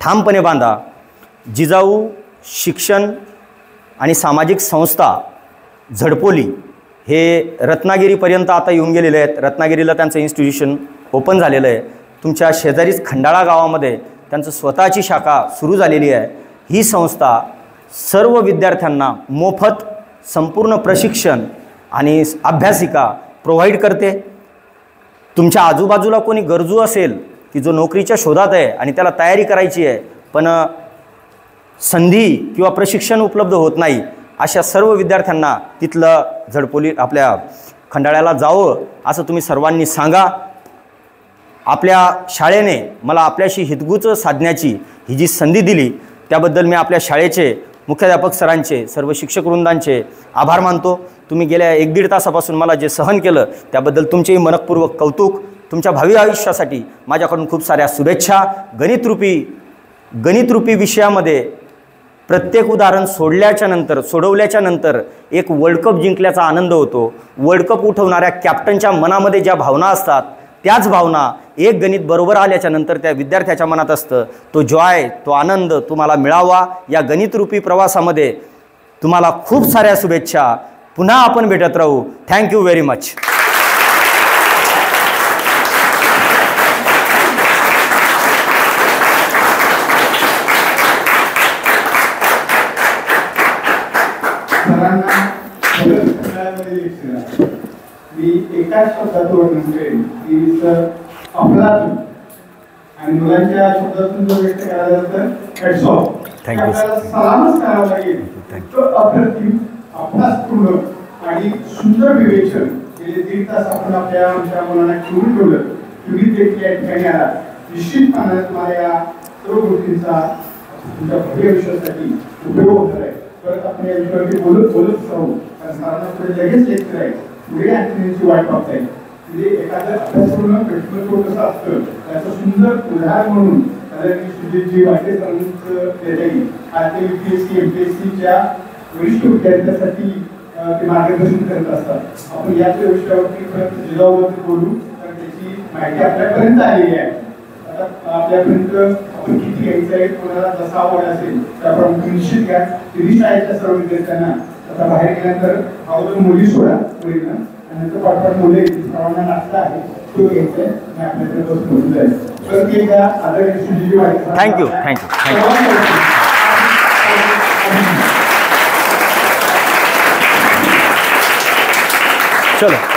ठामपणे बांधा. जिजाऊ शिक्षण आणि सामाजिक संस्था झडपोली हे रत्नागिरीपर्यंत आता येऊन गेलेले आहेत. रत्नागिरीला त्यांचं इन्स्टिट्यूशन ओपन झालेलं आहे. तुमच्या शेजारीच खंडाळा गावामध्ये त्यांचं स्वतःची शाखा सुरू झालेली आहे. ही संस्था सर्व विद्यार्थ्यांना मोफत संपूर्ण प्रशिक्षण आणि अभ्यासिका प्रोव्हाइड करते. तुमच्या आजूबाजूला कोणी गरजू असेल की जो नोकरीच्या शोधात आहे आणि त्याला तयारी करायची आहे पण संधी किंवा प्रशिक्षण उपलब्ध होत नाही, अशा सर्व विद्यार्थ्यांना तिथलं झडपोली आपल्या खंडाळ्याला जावं असं तुम्ही सर्वांनी सांगा. आपल्या शाळेने मला आपल्याशी हितगुज साधण्याची ही जी संधी दिली त्याबद्दल मी आपल्या शाळेचे मुख्याध्यापक सरांचे, सर्व शिक्षक वृंदांचे आभार मानतो. तुम्ही गेल्या 1-1.5 तासापासून मला जे सहन केलं त्याबद्दल तुमचेही मनपूर्वक कौतुक. तुमच्या भावी आयुष्यासाठी माझ्याकडून खूप साऱ्या शुभेच्छा. गणितरूपी विषयामध्ये प्रत्येक उदाहरण सोडवल्याच्या नंतर एक वर्ल्ड कप जिंकल्याचा आनंद होतो. वर्ल्ड कप उठवणाऱ्या कॅप्टनच्या मनामध्ये ज्या भावना असतात त्याच भावना एक गणित बरोबर आल्याच्या नंतर त्या विद्यार्थ्याच्या मनात असतं. तो जॉय, तो आनंद तुम्हाला मिळावा. या गणितरूपी प्रवासामध्ये तुम्हाला खूप साऱ्या शुभेच्छा. पुन्हा आपण भेटत राहू. Thank you very much. मी एकाच शब्दात वर्णन करेन की अफलातून आणि मुलांच्या शब्दातून जो व्यक्त करायला तर हॅट्स ऑफ. आपल्याला सलामच करावा लागेल. अप्रतिम अभ्यासपूर्ण आणि सुंदर विवेचन गेले 1.5 तास आपण आमच्या मुलांना ठेवून ठेवलं. तुम्ही देखील या ठिकाणी आला. निश्चितपणे तुम्हाला या सर्व गोष्टींचा तुमच्या भव्य विषयासाठी उपयोग होणार आहे. परत आपण या विषयावरती बोलत राहू. कारण सरांना पुढे लगेच लेक्चर आहे. पुढे आणखी वाट पाहताय. म्हणजे एखादं अभ्यासपूर्ण व्यक्तिमत्व कसं असतं त्याचं सुंदर उदाहरण म्हणून सुजितजी वाटे सरांचं देता येईल. आज ते UPSC MPSCच्या वरिष्ठ विद्यार्थ्यांसाठी ते मार्गदर्शन करत असतात. आपण याच विषयावरती परत जिजाऊवरती बोलू. तर त्याची माहिती आपल्यापर्यंत आलेली आहे. आता आपल्यापर्यंत आपण किती घ्यायचं आहे, कोणाला जसा आवड असेल त्याप्रमाणे निश्चित घ्या. तिन्ही शाळेच्या सर्व विद्यार्थ्यांना आता बाहेर गेल्यानंतर अगोदर मुली सोडा मुलींना आणि नंतर पाठपाठ मुले सर्वांना नाश्ता आहे तो घ्यायचा आहे आणि आपल्याकडे बस पोहोचून जाईल. परत एकदा आदरणीय सुजितजी वाटे. थँक्यू. चलो.